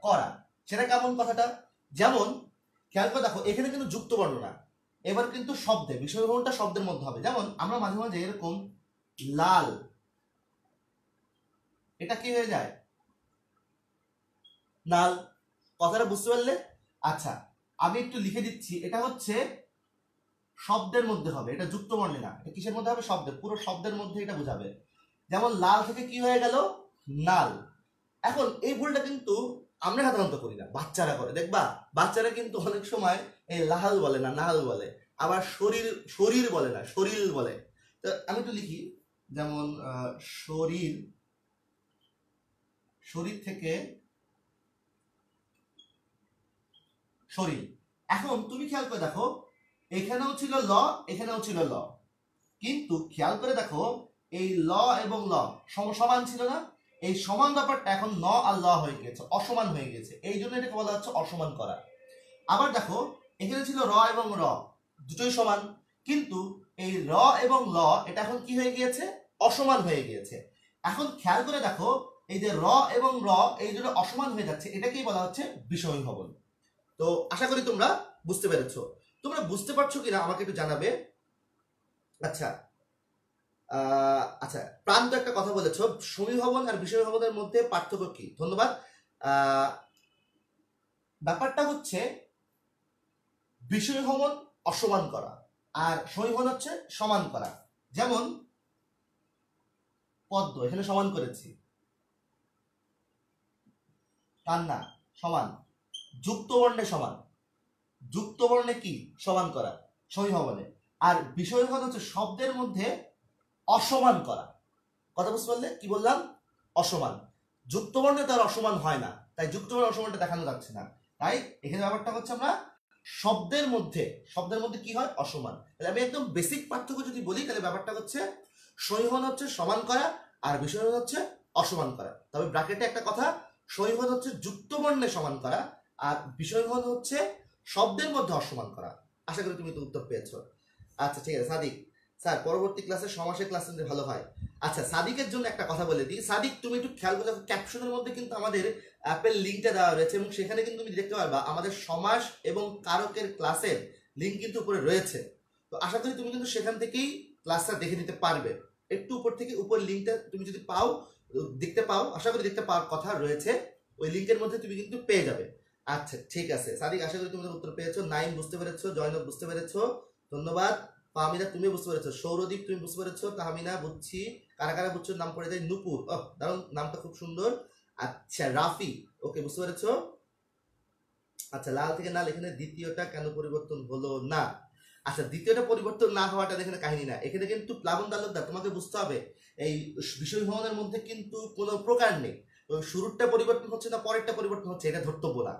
করা। সেটা কেমন কথাটা? যেমন খেয়াল করে দেখো, এখানে কিন্তু যুক্ত বর্ণ না, এবার কিন্তু শব্দে, বিষমী ভবনটা শব্দের মধ্যে হবে। যেমন আমরা মাঝে মাঝে এরকম লাল, এটা কি হয়ে যায়? নাল। কথাটা বুঝতে পারলে? আচ্ছা, আমি একটু লিখে দিচ্ছি, এটা হচ্ছে শব্দের মধ্যে হবে, এটা যুক্ত বর্ণে না। এটা কিসের মধ্যে হবে? শব্দের, পুরো শব্দের মধ্যে এটা বোঝাবে। যেমন লাল থেকে কি হয়ে গেল? নাল। এখন এই ভুলটা কিন্তু আমরা সাধারণত করি না, বাচ্চারা করে। দেখবা বাচ্চারা কিন্তু অনেক সময় এই লাল বলে না, নাল বলে। আবার শরীর, শরীর বলে না, শরীর বলে। তো আমি একটু লিখি, যেমন শরীর, শরীর থেকে শরীর। এখন তুমি খেয়াল করে দেখো, এখানেও ছিল ল, এখানেও ছিল ল, কিন্তু খেয়াল করে দেখো এই ল এবং ল সমান ছিল না? এই সমান ব্যাপারটা এখন ন আর ল হয়ে গেছে, অসমান হয়ে গেছে, এই জন্য এটাকে বলা হচ্ছে অসমান করা। আবার দেখো, এখানে ছিল র এবং র, দুটোই সমান, কিন্তু এই র এবং ল এটা এখন কি হয়ে গিয়েছে? অসমান হয়ে গিয়েছে। এখন খেয়াল করে দেখো, এই যে র এবং র এই দুটো অসমান হয়ে যাচ্ছে, এটাকেই বলা হচ্ছে বিষমী ভবন। তো আশা করি তোমরা বুঝতে পেরেছো। তোমরা বুঝতে পারছো কিনা আমাকে একটু জানাবে। আচ্ছা, আচ্ছা, প্রান্ত একটা কথা বলেছো, সমীভবন আর বিষমীভবনের মধ্যে পার্থক্য কি? ধন্যবাদ। ব্যাপারটা হচ্ছে বিষমীভবন অসমান করা, আর সমীভবন হচ্ছে সমান করা। যেমন পদ্ম, এখানে সমান করেছি, কান্না সমান, যুক্ত বর্ণে সমান, যুক্ত বর্ণে কি সমান করা? সমীভবনে। আর বিষমীভবন হচ্ছে শব্দের মধ্যে অসমান করা। কথা বুঝতে পারলে? কি বললাম? অসমান। যুক্ত বর্ণে তার অসমান হয় না, তাই যুক্ত বর্ণের অসমানটা দেখানো যাচ্ছে না। তাই এখানে ব্যাপারটা হচ্ছে আমরা শব্দের মধ্যে, শব্দের মধ্যে কি হয়? অসমান। তাহলে আমি একদম বেসিক পার্থক্য যদি বলি, তাহলে ব্যাপারটা হচ্ছে সমীভবন হচ্ছে সমান করা, আর বিষমীভবন হচ্ছে অসমান করা। তবে ব্র্যাকেটে একটা কথা, সমীভবন হচ্ছে যুক্ত বর্ণে সমান করা, আর বিষমীভবন হচ্ছে শব্দের মধ্যে অসমান করা। আশা করি তুমি তো উত্তর পেয়েছো। আচ্ছা, ঠিক আছে। সাদিক, স্যার পরবর্তী ক্লাসে সমাসের ক্লাস নিতে ভালো হয়। আচ্ছা, সাদিকের জন্য একটা কথা বলে দিই। সাদিক, তুমি একটু খেয়াল করে দেখো, ক্যাপশনের মধ্যে কিন্তু আমাদের অ্যাপের লিঙ্কটা দেওয়া রয়েছে এবং সেখানে কিন্তু তুমি দেখতে পারবা আমাদের সমাস এবং কারকের ক্লাসের লিঙ্ক কিন্তু উপরে রয়েছে। তো আশা করি তুমি কিন্তু সেখান থেকেই ক্লাসটা দেখে নিতে পারবে। একটু উপর থেকে উপর লিঙ্কটা তুমি যদি পাও, দেখতে পাও, আশা করি দেখতে পাওয়ার কথা রয়েছে, ওই লিঙ্কের মধ্যে তুমি কিন্তু পেয়ে যাবে। আচ্ছা ঠিক আছে সাদিক, আশা করি তুমি উত্তর পেয়েছো। নাইম বুঝতে পেরেছো, জয়নব বুঝতে পেরেছো, ধন্যবাদ। ফাহমিদা তুমি বুঝতে পেরেছো, সৌরদীপ তুমি বুঝতে পেরেছো, তাহমিনা বুঝছি, কারা কারা বুঝছো নাম পড়ে যায়, নুপুর, দারুণ, নামটা খুব সুন্দর। আচ্ছা রাফি, ওকে বুঝতে পেরেছো। আচ্ছা লাল থেকে লাল, এখানে দ্বিতীয়টা কেন পরিবর্তন হলো না? আচ্ছা দ্বিতীয়টা পরিবর্তন না হওয়াটা এখানে কাহিনী না, এখানে কিন্তু প্লাবন তালুকদার তোমাকে বুঝতে হবে এই বিষয় ভ্রমণের মধ্যে কিন্তু কোনো প্রকার নেই। তো শুরুরটা পরিবর্তন হচ্ছে না পরেরটা পরিবর্তন হচ্ছে, এটা ধর্তব্য না।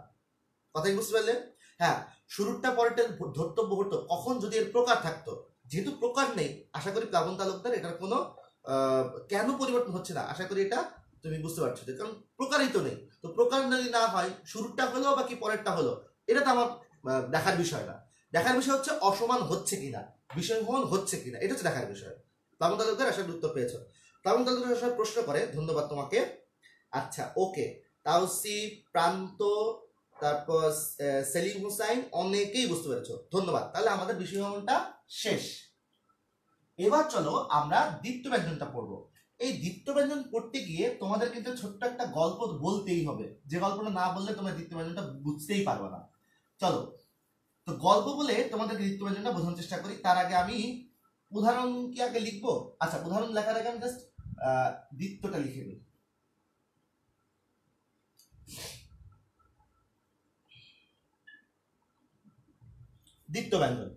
কথাই বুঝতে পারলে? হ্যাঁ, শুরুরটা পরেরটা ধর্তব্য হতো কখন যদি এর প্রকার থাকতো, যেহেতু প্রকার নেই আশা করি প্লাবন তালুকদার এটার কোনো কেন পরিবর্তন হচ্ছে না আশা করি এটা তুমি বুঝতে পারছো, কারণ প্রকারই তো নেই। তো প্রকার যদি না হয় শুরুরটা হলো বা কি পরেরটা হলো, এটা তো আমার দেখার বিষয় না। দেখার বিষয় হচ্ছে অসমান হচ্ছে কিনা, বিষয় ভ্রমণ হচ্ছে কিনা, এটা হচ্ছে দেখার বিষয়। প্লাবন তালুকদার আশা করি উত্তর পেয়েছো। প্লাবন তালুকদার আশা প্রশ্ন করে, ধন্যবাদ তোমাকে। আচ্ছা ওকে, তাওসি, প্রান্ত, তারপর সেলিম হুসাইন, অনেকেই বুঝতে পেরেছো, ধন্যবাদ। তাহলে আমাদের বিষয় ভ্রমণটা শেষ। এবার চলো আমরা দ্বিত্ব ব্যঞ্জনটা পড়বো। এই দ্বিত্ব ব্যঞ্জন পড়তে গিয়ে তোমাদের কিন্তু ছোট্ট একটা গল্প বলতেই হবে, যে গল্পটা না বললে তোমরা দ্বিত্ব ব্যঞ্জনটা বুঝতেই পারবে না। চলো তো গল্প বলে তোমাদেরকে দ্বিত্ব ব্যঞ্জনটা বোঝানোর চেষ্টা করি। তার আগে আমি উদাহরণ কি আগে লিখবো? আচ্ছা উদাহরণ লেখার আগে আমি জাস্ট দ্বিত্বটা লিখে নিই। দ্বিত্ব ব্যঞ্জন,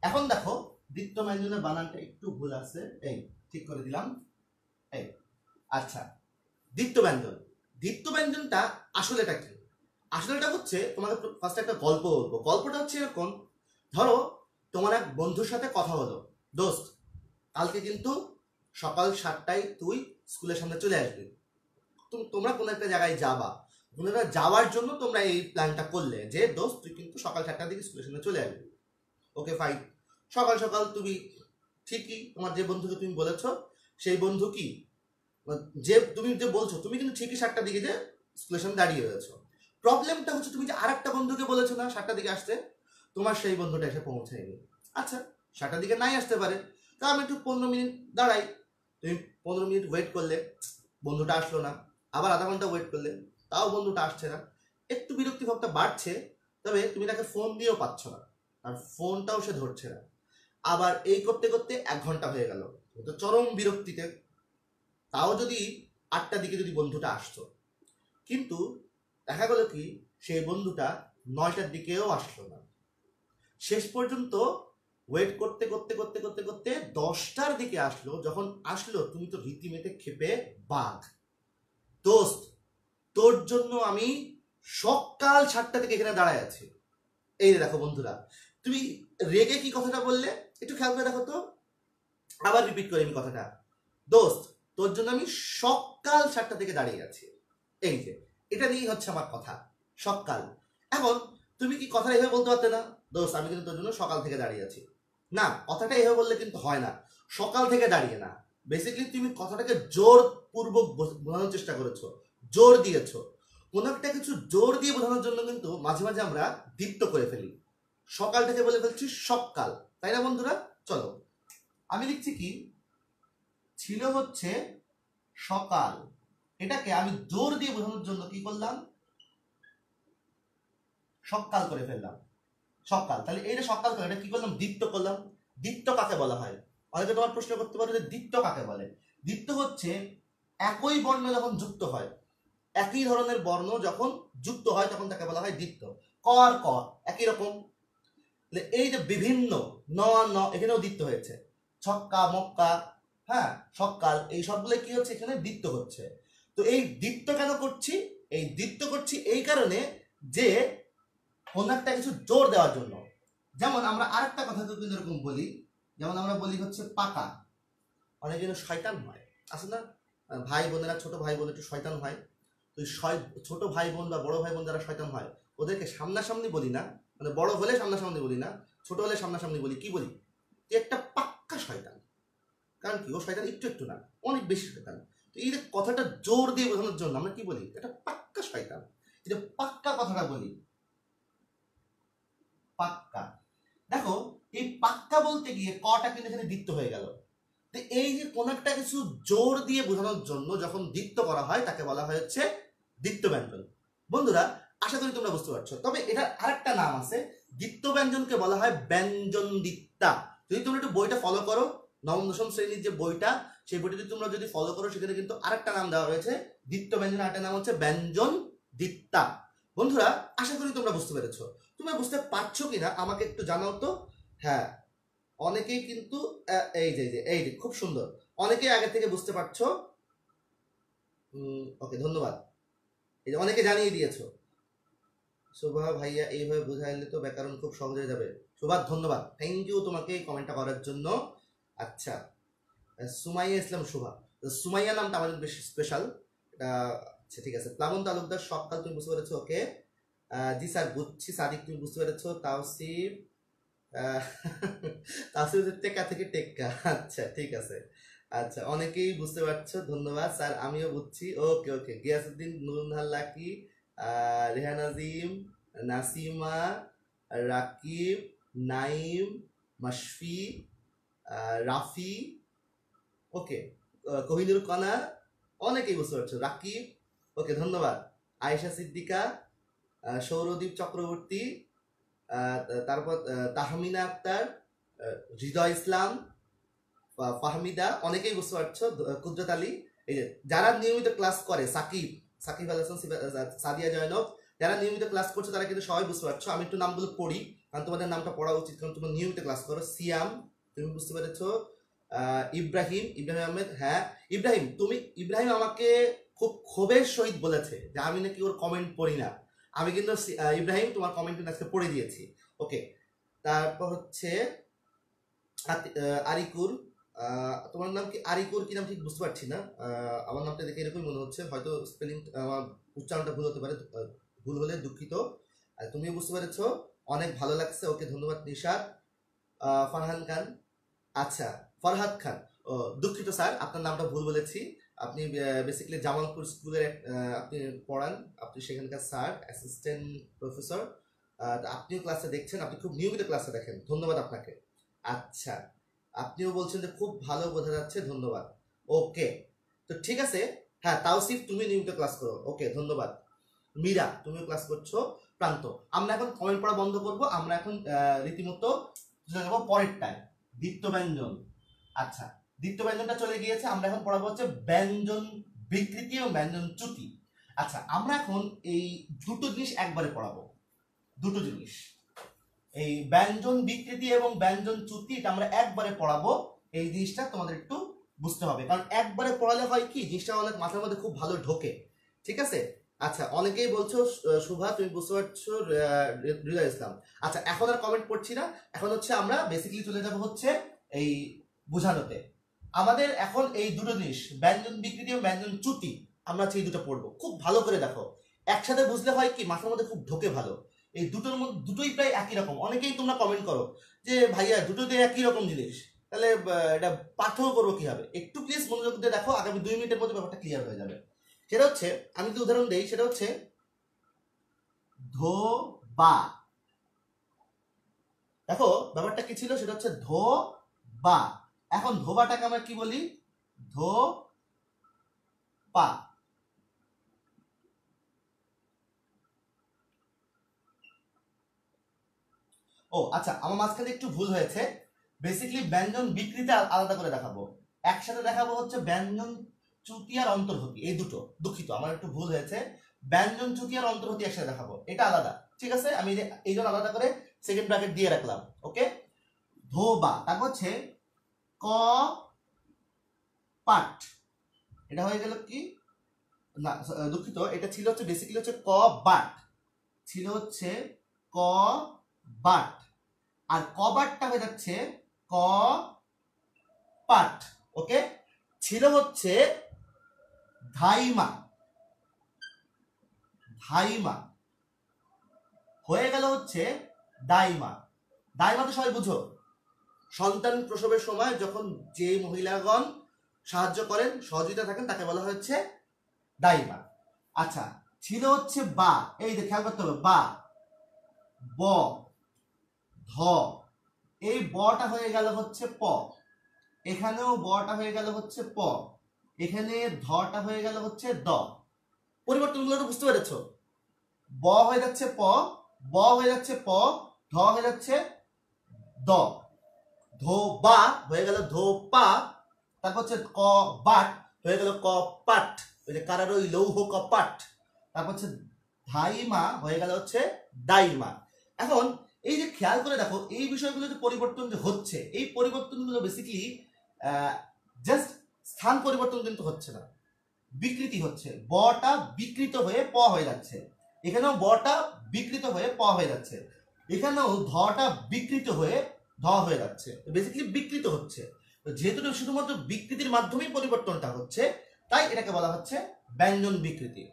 এখন দেখো দ্বিত্ব ব্যঞ্জনের বানানটা একটু ভুল আছে, এই ঠিক করে দিলাম, এই। আচ্ছা দ্বিত্ব ব্যঞ্জন, দ্বিত্ব ব্যঞ্জনটা আসলেটা কি? আসলেটা হচ্ছে তোমাকে ফার্স্ট একটা গল্প বলবো। গল্পটা হচ্ছে এরকম, ধরো তোমার এক বন্ধুর সাথে কথা হলো, দোস্ত কালকে কিন্তু সকাল 7টায় তুই স্কুলের সামনে চলে আসবি। তোমরা কোনো একটা জায়গায় যাবা, কোনো একটা যাওয়ার জন্য তোমরা এই প্ল্যানটা করলে যে দোস্ত তুই কিন্তু সকাল 7টার দিকে স্কুলের সামনে চলে আসবি। ওকে ফাইন, সকাল সকাল তুমি ঠিকই তোমার যে বন্ধুকে তুমি বলেছ সেই বন্ধু কি, যে তুমি যে বলছো তুমি কিন্তু ঠিকই 7টার দিকে যে স্কুলের সামনে দাঁড়িয়ে রয়েছো। প্রবলেমটা হচ্ছে তুমি যে আরেকটা বন্ধুকে বলেছো না 7টার দিকে আসতে, তোমার সেই বন্ধুটা এসে পৌঁছায়নি। আচ্ছা 7টার দিকে নাই আসতে পারে, তা আমি একটু 15 মিনিট দাঁড়াই। তুমি 15 মিনিট ওয়েট করলে, বন্ধুটা আসলো না, আবার আধা ঘন্টা ওয়েট করলে, তাও বন্ধুটা আসছে না। একটু বিরক্তি ভাবটা বাড়ছে, তবে তুমি তাকে ফোন দিয়েও পাচ্ছ না, আর ফোনটাও সে ধরছে না। আবার এই করতে করতে 1 ঘন্টা হয়ে গেল, তো চরম বিরক্তিতে, তাও যদি 8টার দিকে যদি বন্ধুটা আসতো, কিন্তু দেখা গেল কি সেই বন্ধুটা 9টার দিকেও আসলো না। শেষ পর্যন্ত ওয়েট করতে করতে করতে করতে করতে 10টার দিকে আসলো। যখন আসলো তুমি তো রীতিমতো ক্ষেপে বাঘ, দোস্ত তোর জন্য আমি সকাল 7টা থেকে এখানে দাঁড়ায় আছি। এই দেখো বন্ধুরা, তুমি রেগে কি কথাটা বললে একটু খেয়াল করে দেখো তো, আবার রিপিট করি আমি কথাটা, দোস্ত তোর জন্য আমি সকাল 7টা থেকে দাঁড়িয়ে আছি। এই যে এটা নিয়েই হচ্ছে আমার কথা, সকাল। এখন তুমি কি কথাটা এভাবে বলতে পারতে না, দোস্ত আমি কিন্তু তোর জন্য সকাল থেকে দাঁড়িয়ে আছি? না, কথাটা এভাবে বললে কিন্তু হয় না, সকাল থেকে দাঁড়িয়ে না। বেসিক্যালি তুমি কথাটাকে জোর পূর্বক বোঝানোর চেষ্টা করেছো, জোর দিয়েছো। কোন একটা কিছু জোর দিয়ে বোঝানোর জন্য কিন্তু মাঝে মাঝে আমরা দীপ্ত করে ফেলি, সকাল থেকে বলে ফেলছি সকাল, তাই না বন্ধুরা? চলো আমি লিখছি কি, ছিল হচ্ছে সকাল, এটাকে আমি জোর দিয়ে বোঝানোর জন্য কি করলাম, সকাল করে ফেললাম, সকাল। তাহলে এইটা সকাল করে, এটা কি করলাম, দীপ্ত করলাম। দীপ্ত কাকে বলা হয়? অনেকে তোমার প্রশ্ন করতে পারো যে দীপ্ত কাকে বলে। দীপ্ত হচ্ছে একই বর্ণ যখন যুক্ত হয়, একই ধরনের বর্ণ যখন যুক্ত হয় তখন তাকে বলা হয় দীপ্ত। ক আর ক একই রকম, এই যে বিভিন্ন ন ন এখানেও দীপ্ত হয়েছে, ছক্কা মক্কা, হ্যাঁ সকাল, এই সবগুলো কি হচ্ছে এখানে দীপ্ত হচ্ছে। তো এই দীপ্ত কেন করছি, এই দীপ্ত করছি এই কারণে যে কোনো একটা কিছু জোর দেওয়ার জন্য। যেমন আমরা আরেকটা কথা কিন্তু এরকম বলি, যেমন আমরা বলি হচ্ছে পাকা, অনেক যেন শয়তান হয়, আছে না ভাই বোনেরা, ছোট ভাই বোন একটু শয়তান হয়। তো ছোট ভাই বোন বা বড় ভাই বোন যারা শয়তান হয় ওদেরকে সামনাসামনি বলি না, মানে বড় হলে সামনাসামনি বলি না, ছোট হলে সামনাসামনি বলি, কি বলি, তুই একটা পাক্কা শয়তান, কারণ কি ও শয়তান একটু একটু না, অনেক বেশি শয়তান। তো এই যে কথাটা জোর দিয়ে বোঝানোর জন্য আমরা কি বলি, এটা পাক্কা শয়তান। এটা পাক্কা কথাটা বলি, পাক্কা। দেখো এই পাক্কা বলতে গিয়ে কটা কিন্তু এখানে দ্বিত্ব হয়ে গেল। তো এই যে কোন একটা কিছু জোর দিয়ে বোঝানোর জন্য যখন দ্বিত্ব করা হয় তাকে বলা হচ্ছে দ্বিত্ব ব্যঞ্জন। বন্ধুরা আশা করি তোমরা বুঝতে পারছো। তবে এটার আরেকটা নাম আছে, দ্বিত্ব ব্যঞ্জনকে বলা হয় ব্যঞ্জন দ্বিত্বা। যদি তোমরা একটু বইটা ফলো করো, নবম দশম শ্রেণীর যে বইটা, সেই বইটা যদি তোমরা যদি ফলো করো, সেখানে কিন্তু আরেকটা নাম দেওয়া রয়েছে দ্বিত্ব ব্যঞ্জন, আরেকটা নাম হচ্ছে ব্যঞ্জন দ্বিত্বা। বন্ধুরা আশা করি তোমরা বুঝতে পেরেছো। তোমরা বুঝতে পারছো কিনা আমাকে একটু জানাও তো। হ্যাঁ, অনেকেই কিন্তু এই যে খুব সুন্দর, অনেকেই আগে থেকে বুঝতে পারছো। ওকে, ধন্যবাদ। এই যে অনেকে জানিয়ে দিয়েছো। শোভা ভাইয়া এইভাবে বুঝাইলে তো ব্যাকরণ খুব সহজ হয়ে যাবে। শোভা ধন্যবাদ, থ্যাংক ইউ তোমাকে এই কমেন্টটা করার জন্য। আচ্ছা, সুমাইয়া ইসলাম শোভা, সুমাইয়া নামটা আমাদের বেশি স্পেশাল এটা। আচ্ছা ঠিক আছে, প্লাবন তালুকদার সকাল, তুমি বুঝতে পেরেছো। ওকে, জি স্যার বুঝছি। সাদিক তুমি বুঝতে পেরেছো। তাওসিফ, তাওসিফ টেক্কা থেকে টেক্কা, আচ্ছা ঠিক আছে। আচ্ছা অনেকেই বুঝতে পারছো, ধন্যবাদ স্যার, আমিও বুঝছি। ওকে ওকে, গিয়াসউদ্দিন, নুরুল লাকি, রেহান আজিম, নাসিমা, রাকিব, নাইম, মাশফি, রাফি, ওকে, কোহিনুর কণা, অনেকেই বুঝতে পারছো। রাকিব, ওকে ধন্যবাদ। আয়েশা সিদ্দিকা, সৌরদীপ চক্রবর্তী, তারপর তাহমিনা আক্তার, হৃদয় ইসলাম, ফাহমিদা, অনেকেই বুঝতে পারছো। কুদরত আলী, এই যে যারা নিয়মিত ক্লাস করে, সাকিব, সাকিব আল হাসান, সাদিয়া জয়নব, যারা নিয়মিত ক্লাস করছে তারা কিন্তু সবাই বুঝতে পারছো। আমি একটু নামগুলো পড়ি, কারণ তোমাদের নামটা পড়া উচিত, কারণ তোমরা নিয়মিত ক্লাস করো। সিয়াম, তুমি বুঝতে পেরেছো। ইব্রাহিম, ইব্রাহিম আহমেদ, হ্যাঁ ইব্রাহিম, তুমি, ইব্রাহিম আমাকে খুব ক্ষোভের সহিত বলেছে যে আমি নাকি ওর কমেন্ট পড়ি না। আমি কিন্তু ইব্রাহিম তোমার কমেন্ট কিন্তু আজকে পড়ে দিয়েছি। ওকে, তারপর হচ্ছে আরিকুর, তোমার নাম কি আরিকুর কি নাম ঠিক বুঝতে পারছি না। আমার নামটা দেখে এরকমই মনে হচ্ছে, হয়তো স্পেলিং আমার উচ্চারণটা ভুল হতে পারে, ভুল হলে দুঃখিত। তুমিও বুঝতে পেরেছো, অনেক ভালো লাগছে। ওকে ধন্যবাদ। নিশাদ, ফারহান খান, আচ্ছা ফরহাদ খান, ও দুঃখিত স্যার, আপনার নামটা ভুল বলেছি। আপনি বেসিক্যালি জামালপুর স্কুলের আপনি পড়ান, আপনি সেখানকার স্যার, অ্যাসিস্ট্যান্ট প্রফেসর। আপনিও ক্লাসে দেখছেন, আপনি খুব নিয়মিত ক্লাসে দেখেন, ধন্যবাদ আপনাকে। আচ্ছা, আপনিও বলছেন যে খুব ভালো বোঝা যাচ্ছে, ধন্যবাদ। ওকে, তো ঠিক আছে। হ্যাঁ তাওসিফ, তুমি নিয়মিত ক্লাস করো, ওকে ধন্যবাদ। মীরা, তুমিও ক্লাস করছো। প্রান্ত, আমরা এখন কমেন্ট পড়া বন্ধ করব, আমরা এখন রীতিমতো চলে যাবো পরেরটায়, দ্বিত্ব ব্যঞ্জন। আচ্ছা, দ্বিত্ব ব্যঞ্জনটা চলে গিয়েছে, আমরা এখন পড়াবো হচ্ছে ব্যঞ্জন বিকৃতি এবং ব্যঞ্জন চ্যুতি। আচ্ছা, আমরা এখন এই দুটো জিনিস একবারে পড়াবো, দুটো জিনিস, এই ব্যঞ্জন বিকৃতি এবং ব্যঞ্জন চ্যুতি, এটা আমরা একবারে পড়াবো। এই জিনিসটা তোমাদের একটু বুঝতে হবে, কারণ একবারে পড়ালে হয় কি, জিনিসটা অনেক মাথার মধ্যে খুব ভালো ঢোকে। ঠিক আছে। আচ্ছা, অনেকেই বলছো শুভা তুমি বুঝতে পারছো, হৃদয় ইসলাম। আচ্ছা, এখন আর কমেন্ট পড়ছি না, এখন হচ্ছে আমরা বেসিক্যালি চলে যাব হচ্ছে এই বোঝানোতে। আমাদের এখন এই দুটো জিনিস, ব্যঞ্জন বিকৃতি এবং ব্যঞ্জন চ্যুতি, আমরা হচ্ছে এই দুটো পড়বো। খুব ভালো করে দেখো, একসাথে বুঝলে হয় কি মাথার মধ্যে খুব ঢোকে ভালো। এই দুটোর মধ্যে দুটোই প্রায় একই রকম। অনেকেই তোমরা কমেন্ট করো যে ভাইয়া দুটোতে একই রকম জিনিস, তাহলে এটা পার্থক্য করবো কিভাবে। একটু প্লিজ মনোযোগ দিয়ে দেখো, আগামী 2 মিনিটের মধ্যে ব্যাপারটা ক্লিয়ার হয়ে যাবে। সেটা হচ্ছে, আমি যদি উদাহরণ দেই, সেটা হচ্ছে ধোবা। দেখো ব্যাপারটা কি ছিল, সেটা হচ্ছে ধোবা। এখন ধোবাটাকে আমরা কি বলি, ধোপা। ও আচ্ছা, আমার মাঝখানে একটু ভুল হয়েছে। বেসিক্যালি ব্যঞ্জন বিকৃতি আলাদা করে দেখাবো, একসাথে দেখাবো হচ্ছে ব্যঞ্জন চ্যুতি আর অন্তর্হতি, এই দুটো। দুঃখিত, আমার একটু ভুল হয়েছে। ব্যঞ্জন চ্যুতি আর অন্তর্হতি একসাথে দেখাবো, এটা আলাদা। ঠিক আছে, আমি এই জন্য আলাদা করে সেকেন্ড ব্র্যাকেট দিয়ে রাখলাম। ওকে, ধোবা, তারপর হচ্ছে ক পাট, এটা হয়ে গেল কি না, দুঃখিত, এটা ছিল হচ্ছে বেসিক্যালি হচ্ছে ক বাট, ছিল হচ্ছে ক বাট, আর কবাটটা হয়ে যাচ্ছে ক পাট। ওকে, ছিল হচ্ছে ধাইমা, ধাইমা হয়ে গেল হচ্ছে দাইমা। দাইমা তো সবাই বুঝো, সন্তান প্রসবের সময় যখন যে মহিলাগণ সাহায্য করেন, সহযোগিতা থাকেন, তাকে বলা হচ্ছে দাইমা। আচ্ছা, ছিল হচ্ছে বা, এই যে খেয়াল করতে হবে, বা, ব, ধ, এই বটা হয়ে গেল হচ্ছে প, এখানেও বটা হয়ে গেল হচ্ছে প, এখানে ধটা হয়ে গেল হচ্ছে দ। পরিবর্তনগুলো তো বুঝতে পেরেছ? ব হয়ে যাচ্ছে প, ব হয়ে যাচ্ছে প, ধ হয়ে যাচ্ছে দ, ধো বা হয়ে গেল ধো পা, তারপর হচ্ছে ক বাট হয়ে গেল ক পাট, ওই যে কারার ওই লৌহ কপাট। তারপর হচ্ছে ধাইমা হয়ে গেল হচ্ছে দাইমা। এখন এই যে খেয়াল করে দেখো, এই বিষয়গুলো যে পরিবর্তন যে হচ্ছে, এই পরিবর্তনগুলো বেসিক্যালি জাস্ট স্থান পরিবর্তন কিন্তু হচ্ছে না, বিকৃতি হচ্ছে। বটা বিকৃত হয়ে প হয়ে যাচ্ছে, এখানেও বটা বিকৃত হয়ে প হয়ে যাচ্ছে, এখানেও ধটা বিকৃত হয়ে ধ হয়ে যাচ্ছে, বেসিক্যালি বিকৃত হচ্ছে। যেহেতু শুধুমাত্র বিকৃতির মাধ্যমেই পরিবর্তনটা হচ্ছে, তাই এটাকে বলা হচ্ছে ব্যঞ্জন বিকৃতি।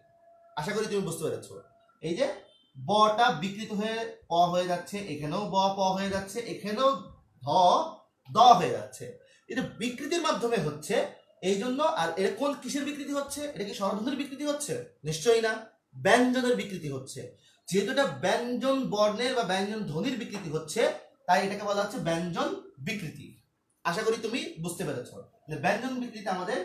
আশা করি তুমি বুঝতে পেরেছো। এই যে বটা বিকৃত হয়ে প হয়ে যাচ্ছে, এখানেও ব প হয়ে যাচ্ছে, এখানেও ধ দ হয়ে যাচ্ছে, এটা বিকৃতির মাধ্যমে হচ্ছে। এই জন্য, আর এর কোন কিসের বিকৃতি হচ্ছে? এটা কি স্বরধ্বনির বিকৃতি হচ্ছে? নিশ্চয়ই না, ব্যঞ্জনের বিকৃতি হচ্ছে। যেহেতু এটা ব্যঞ্জন বর্ণের বা ব্যঞ্জন ধ্বনির বিকৃতি হচ্ছে, তাই এটাকে বলা হচ্ছে ব্যঞ্জন বিকৃতি। আশা করি তুমি বুঝতে পেরেছ। ব্যঞ্জন বিকৃতি আমাদের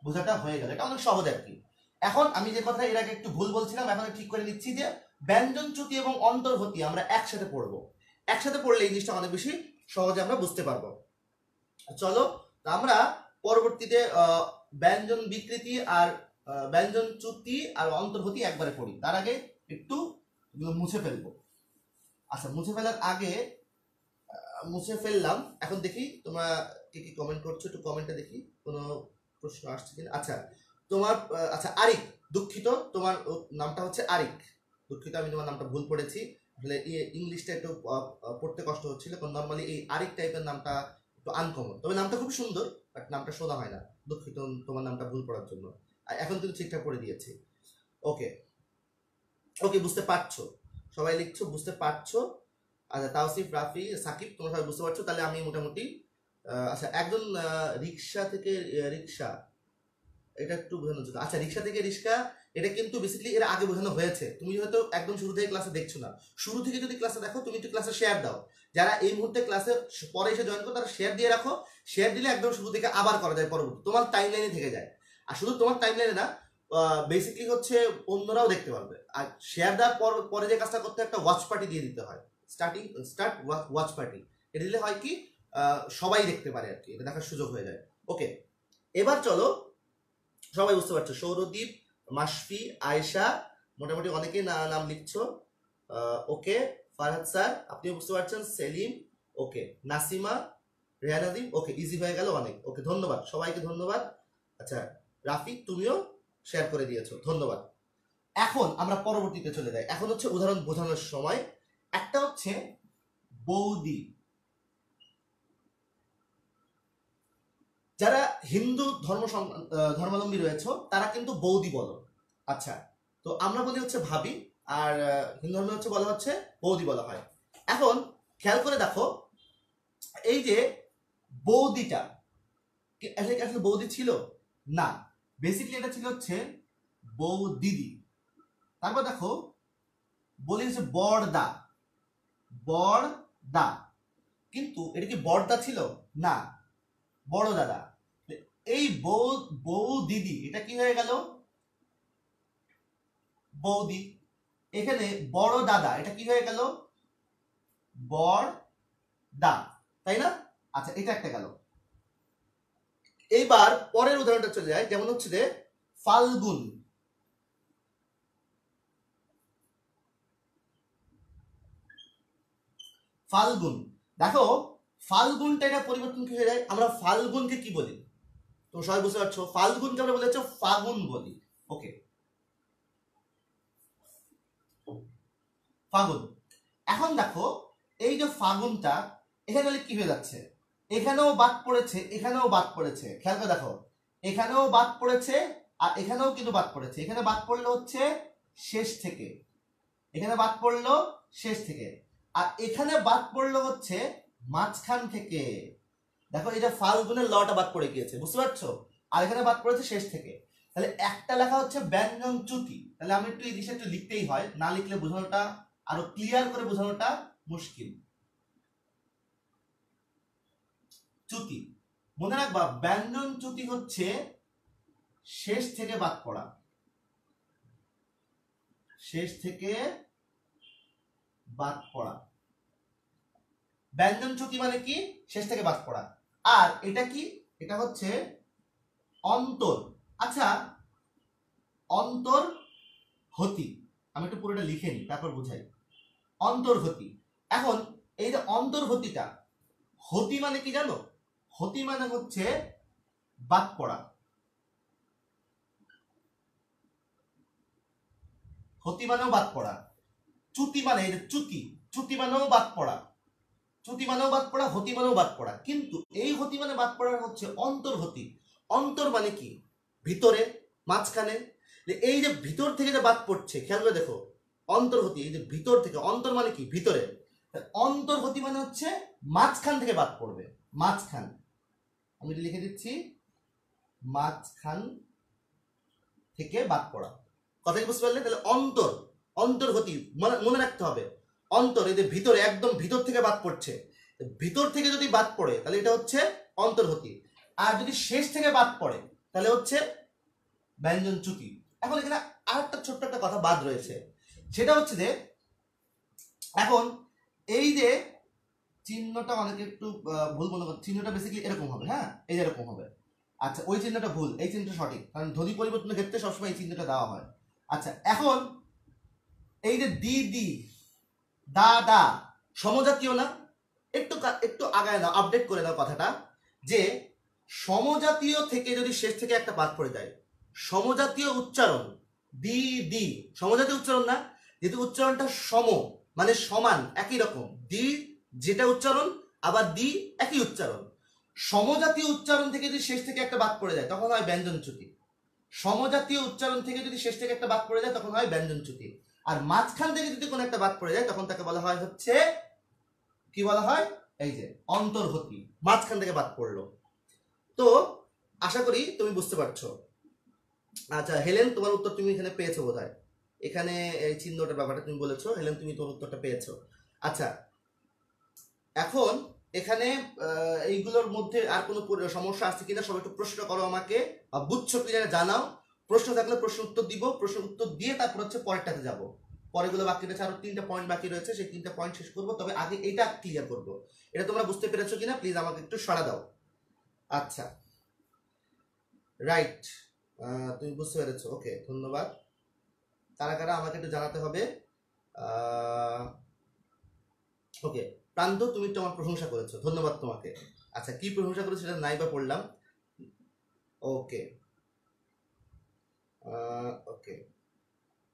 বোঝাটা হয়ে গেল, এটা অনেক সহজ আর কি। এখন আমি যে কথা এর আগে একটু ভুল বলছিলাম, এখন ঠিক করে নিচ্ছি যে ব্যঞ্জন চ্যুতি এবং অন্তর্হতি আমরা একসাথে পড়বো। একসাথে পড়লে এই জিনিসটা অনেক বেশি সহজে আমরা বুঝতে পারবো। চলো আমরা পরবর্তীতে ব্যঞ্জন বিকৃতি আর ব্যঞ্জন চ্যুতি আর অন্তর্হতি একবারে পড়ি। তার আগে একটু মুছে ফেলবো। আচ্ছা, মুছে ফেলার আগে মুছে ফেললাম। এখন দেখি তোমরা কি কি কমেন্ট করছো, একটু কমেন্টে দেখি কোনো প্রশ্ন আসছে কিনা। আচ্ছা, তোমার আচ্ছা আরিক, দুঃখিত, তোমার নামটা হচ্ছে আরিক। দুঃখিত, আমি তোমার নামটা ভুল পড়েছি, আসলে ইংলিশটা একটু পড়তে কষ্ট হচ্ছিল, কারণ নর্মালি এই আরিক টাইপের নামটা একটু আনকমন, তবে নামটা খুব সুন্দর, বাট নামটা শোনা হয় না। দুঃখিত তোমার নামটা ভুল পড়ার জন্য। এখন কিন্তু ঠিকঠাক পড়ে দিয়েছি। ওকে ওকে, বুঝতে পারছো? সবাই লিখছো বুঝতে পারছো? আচ্ছা, তাওসিফ, রাফি, সাকিব, তোমরা সবাই বুঝতে পারছো তাহলে। আমি মোটামুটি আচ্ছা, একজন রিক্সা থেকে রিক্সা, এটা একটু বোঝানোর জন্য। আচ্ছা, রিক্সা থেকে রিক্সা, এটা কিন্তু বেসিক্যালি এর আগে বোঝানো হয়েছে, তুমি হয়তো একদম শুরু থেকে ক্লাসে দেখছো না। শুরু থেকে যদি ক্লাসে দেখো, তুমি একটু ক্লাসে শেয়ার দাও। যারা এই মুহূর্তে ক্লাসে পরে এসে জয়েন করো, তারা শেয়ার দিয়ে রাখো। শেয়ার দিলে একদম শুরু থেকে আবার করা যায়, পরবর্তী তোমার টাইম লাইনে থেকে যায়। আর শুধু তোমার টাইম লাইনে না, বেসিক্যালি হচ্ছে অন্যরাও দেখতে পারবে। আর শেয়ার দেওয়ার পরে যে কাজটা করতে, একটা ওয়াচ পার্টি দিয়ে দিতে হয়, স্টার্ট ওয়াচ পার্টি। এটা দিলে হয় কি, সবাই দেখতে পারে আর কি, এটা দেখার সুযোগ হয়ে যায়। ওকে, এবার চলো, সবাই বুঝতে পারছো? সৌরদীপ, মাসফি, আয়েশা, মোটামুটি অনেকেই নাম লিখছো। ওকে, ফারহাদ স্যার আপনিও বুঝতে পারছেন, সেলিম, ওকে, নাসিমা, রেহানাদিম, ওকে, ইজি হয়ে গেল অনেক। ওকে, ধন্যবাদ সবাইকে, ধন্যবাদ। আচ্ছা, রাফিক তুমিও শেয়ার করে দিয়েছো, ধন্যবাদ। এখন আমরা পরবর্তীতে চলে যাই। এখন হচ্ছে উদাহরণ বোঝানোর সময়। একটা হচ্ছে বৌদি। যারা হিন্দু ধর্মাবলম্বী রয়েছে, তারা কিন্তু বৌদি বলো। আচ্ছা, তো আমরা বলি হচ্ছে ভাবি, আর হিন্দু ধর্মে হচ্ছে বলা হচ্ছে বৌদি বলা হয়। এখন খেয়াল করে দেখো, এই যে বৌদিটা আসলে বৌদি ছিল না, বেসিক্যালি এটা ছিল হচ্ছে বৌদিদি। তারপর দেখো বলি হচ্ছে বড়দা, বড়দা, কিন্তু এটা কি বড়দা ছিল না, বড় দাদা। এই বউ দিদি, এটা কি হয়ে গেল বৌদি। এখানে বড় দাদা, এটা কি হয়ে গেল বড় দা, তাই না? আচ্ছা, এটা একটা গেল। এইবার পরের উদাহরণটা চলে যায়, যেমন হচ্ছে যে ফাল্গুন। ফাল্গুন, দেখো ফাল্গুনটা এটা পরিবর্তন কি হয়ে যায়, আমরা ফাল্গুনকে কি বলি? তো সবাই বুঝতে পারছো, ফাল্গুনকে আমরা বলেছ ফাগুন বলি। ওকে, ফাগুন। এখন দেখো এই যে ফাগুনটা, এখানে কি হয়ে যাচ্ছে, এখানেও বাদ পড়েছে, এখানেও বাদ পড়েছে। খেয়াল করে দেখো, এখানেও বাদ পড়েছে আর এখানেও কিন্তু বাদ পড়েছে। এখানে বাদ পড়লো হচ্ছে শেষ থেকে, এখানে বাদ পড়লো শেষ থেকে, আর এখানে বাদ পড়লো হচ্ছে মাঝখান থেকে। দেখো এই যে ফাল্গুনের লটা বাদ পড়ে গিয়েছে, বুঝতে পারছো? আর এখানে বাদ পড়েছে শেষ থেকে। তাহলে একটা লেখা হচ্ছে ব্যঞ্জন চ্যুতি। তাহলে আমি একটু এই জিনিসটা একটু লিখতেই হয়, না লিখলে বোঝানোটা আরো ক্লিয়ার করে বোঝানোটা মুশকিল। চ্যুতি মনে রাখবা, ব্যঞ্জন চ্যুতি হচ্ছে শেষ থেকে বাদ পড়া, শেষ থেকে বাদ পড়া। ব্যঞ্জন চ্যুতি মানে কি? শেষ থেকে বাদ পড়া। আর এটা কি? এটা হচ্ছে অন্তর। আচ্ছা, অন্তর হতি, আমি একটু পুরোটা লিখে নিই তারপর বুঝাই। অন্তর্হতি। এখন এই যে অন্তর্হতিটা, হতি মানে কি জানো? হতি মানে হচ্ছে বাদ পড়া। হতি মানেও বাদ পড়া। চ্যুতি মানে এই যে চ্যুতি, চ্যুতি মানেও বাদ পড়া, চ্যুতি মানেও বাদ পড়া, হতি মানেও বাদ পড়া। কিন্তু এই হতি মানে বাদ পড়া হচ্ছে অন্তর্হতি। অন্তর মানে কি? ভিতরে, মাঝখানে। এই যে ভিতর থেকে যে বাদ পড়ছে, খেয়াল করে দেখো, অন্তর্হতি এই যে ভিতর থেকে, অন্তর মানে কি? ভিতরে। অন্তর্হতি মানে হচ্ছে মাঝখান থেকে বাদ পড়বে, মাঝখান। আমি লিখে দিচ্ছি, মাঝখান থেকে বাদ পড়া। কথা কি বুঝতে পারলে? তাহলে অন্তর, অন্তর্হতি মনে রাখতে হবে। অন্তর এই যে ভিতরে, একদম ভিতর থেকে বাদ পড়ছে, ভিতর থেকে যদি বাদ পড়ে তাহলে এটা হচ্ছে অন্তর্হতি। আর যদি শেষ থেকে বাদ পড়ে তাহলে হচ্ছে ব্যঞ্জন চ্যুতি। এখন এখানে আরেকটা ছোট্ট একটা কথা বাদ রয়েছে, সেটা হচ্ছে যে এখন এই যে চিহ্নটা অনেকে একটু ভুল মনে করছে, চিহ্নটা বেসিক্যালি এরকম হবে, হ্যাঁ এই যে এরকম হবে। আচ্ছা, ওই চিহ্নটা ভুল, এই চিহ্নটা সঠিক, কারণ ধ্বনি পরিবর্তনের ক্ষেত্রে সবসময় এই চিহ্নটা দেওয়া হয়। আচ্ছা, এখন এই যে দি দি, দা দা, সমজাতীয় না? একটু একটু আগায় নাও, আপডেট করে দাও কথাটা, যে সমজাতীয় থেকে যদি শেষ থেকে একটা বাদ পড়ে যায়, সমজাতীয় উচ্চারণ, দি দি সমজাতীয় উচ্চারণ না? যেহেতু উচ্চারণটা সম মানে সমান, একই রকম, দি যেটা উচ্চারণ, আবার দি একই উচ্চারণ। সমজাতীয় উচ্চারণ থেকে যদি শেষ থেকে একটা বাদ পড়ে যায় তখন হয় ব্যঞ্জন চ্যুতি। সমজাতীয় উচ্চারণ থেকে যদি শেষ থেকে একটা বাদ পড়ে যায় তখন হয় ব্যঞ্জন চ্যুতি। আর মাঝখান থেকে যদি কোনো একটা বাদ পড়ে যায় তখন তাকে বলা হয় হচ্ছে, কি বলা হয়? এই যে অন্তর্হতি, মাঝখান থেকে বাদ পড়লো। তো আশা করি তুমি বুঝতে পারছো। আচ্ছা হেলেন, তোমার উত্তর তুমি এখানে পেয়েছো বোধহয়, এখানে এই চিহ্নটার ব্যাপারটা তুমি বলেছো। হেলেন, তুমি তোমার উত্তরটা পেয়েছো। আচ্ছা, এখন এখানে এইগুলোর মধ্যে আর কোনো সমস্যা আছে কিনা সবাই একটু প্রশ্ন করো আমাকে, বুঝছো কিনা জানাও। প্রশ্ন থাকলে প্রশ্ন উত্তর দিব, প্রশ্ন উত্তর দিয়ে তারপর হচ্ছে পরেরটাতে যাব। পরেগুলো বাকি রয়েছে, আরো 3টা পয়েন্ট বাকি রয়েছে, সেই 3টা পয়েন্ট শেষ করবো। তবে আগে এটা ক্লিয়ার করবো। এটা তোমরা বুঝতে পেরেছো কিনা প্লিজ আমাকে একটু সাড়া দাও। আচ্ছা, রাইট, তুমি বুঝতে পেরেছো, ওকে, ধন্যবাদ। কারা কারা আমাকে একটু জানাতে হবে। ওকে, প্রান্ত, তুমি তোমার প্রশংসা করেছো, ধন্যবাদ তোমাকে। আচ্ছা, কি প্রশংসা করেছো সেটা নাই বা পড়লাম। ওকে, ওকে।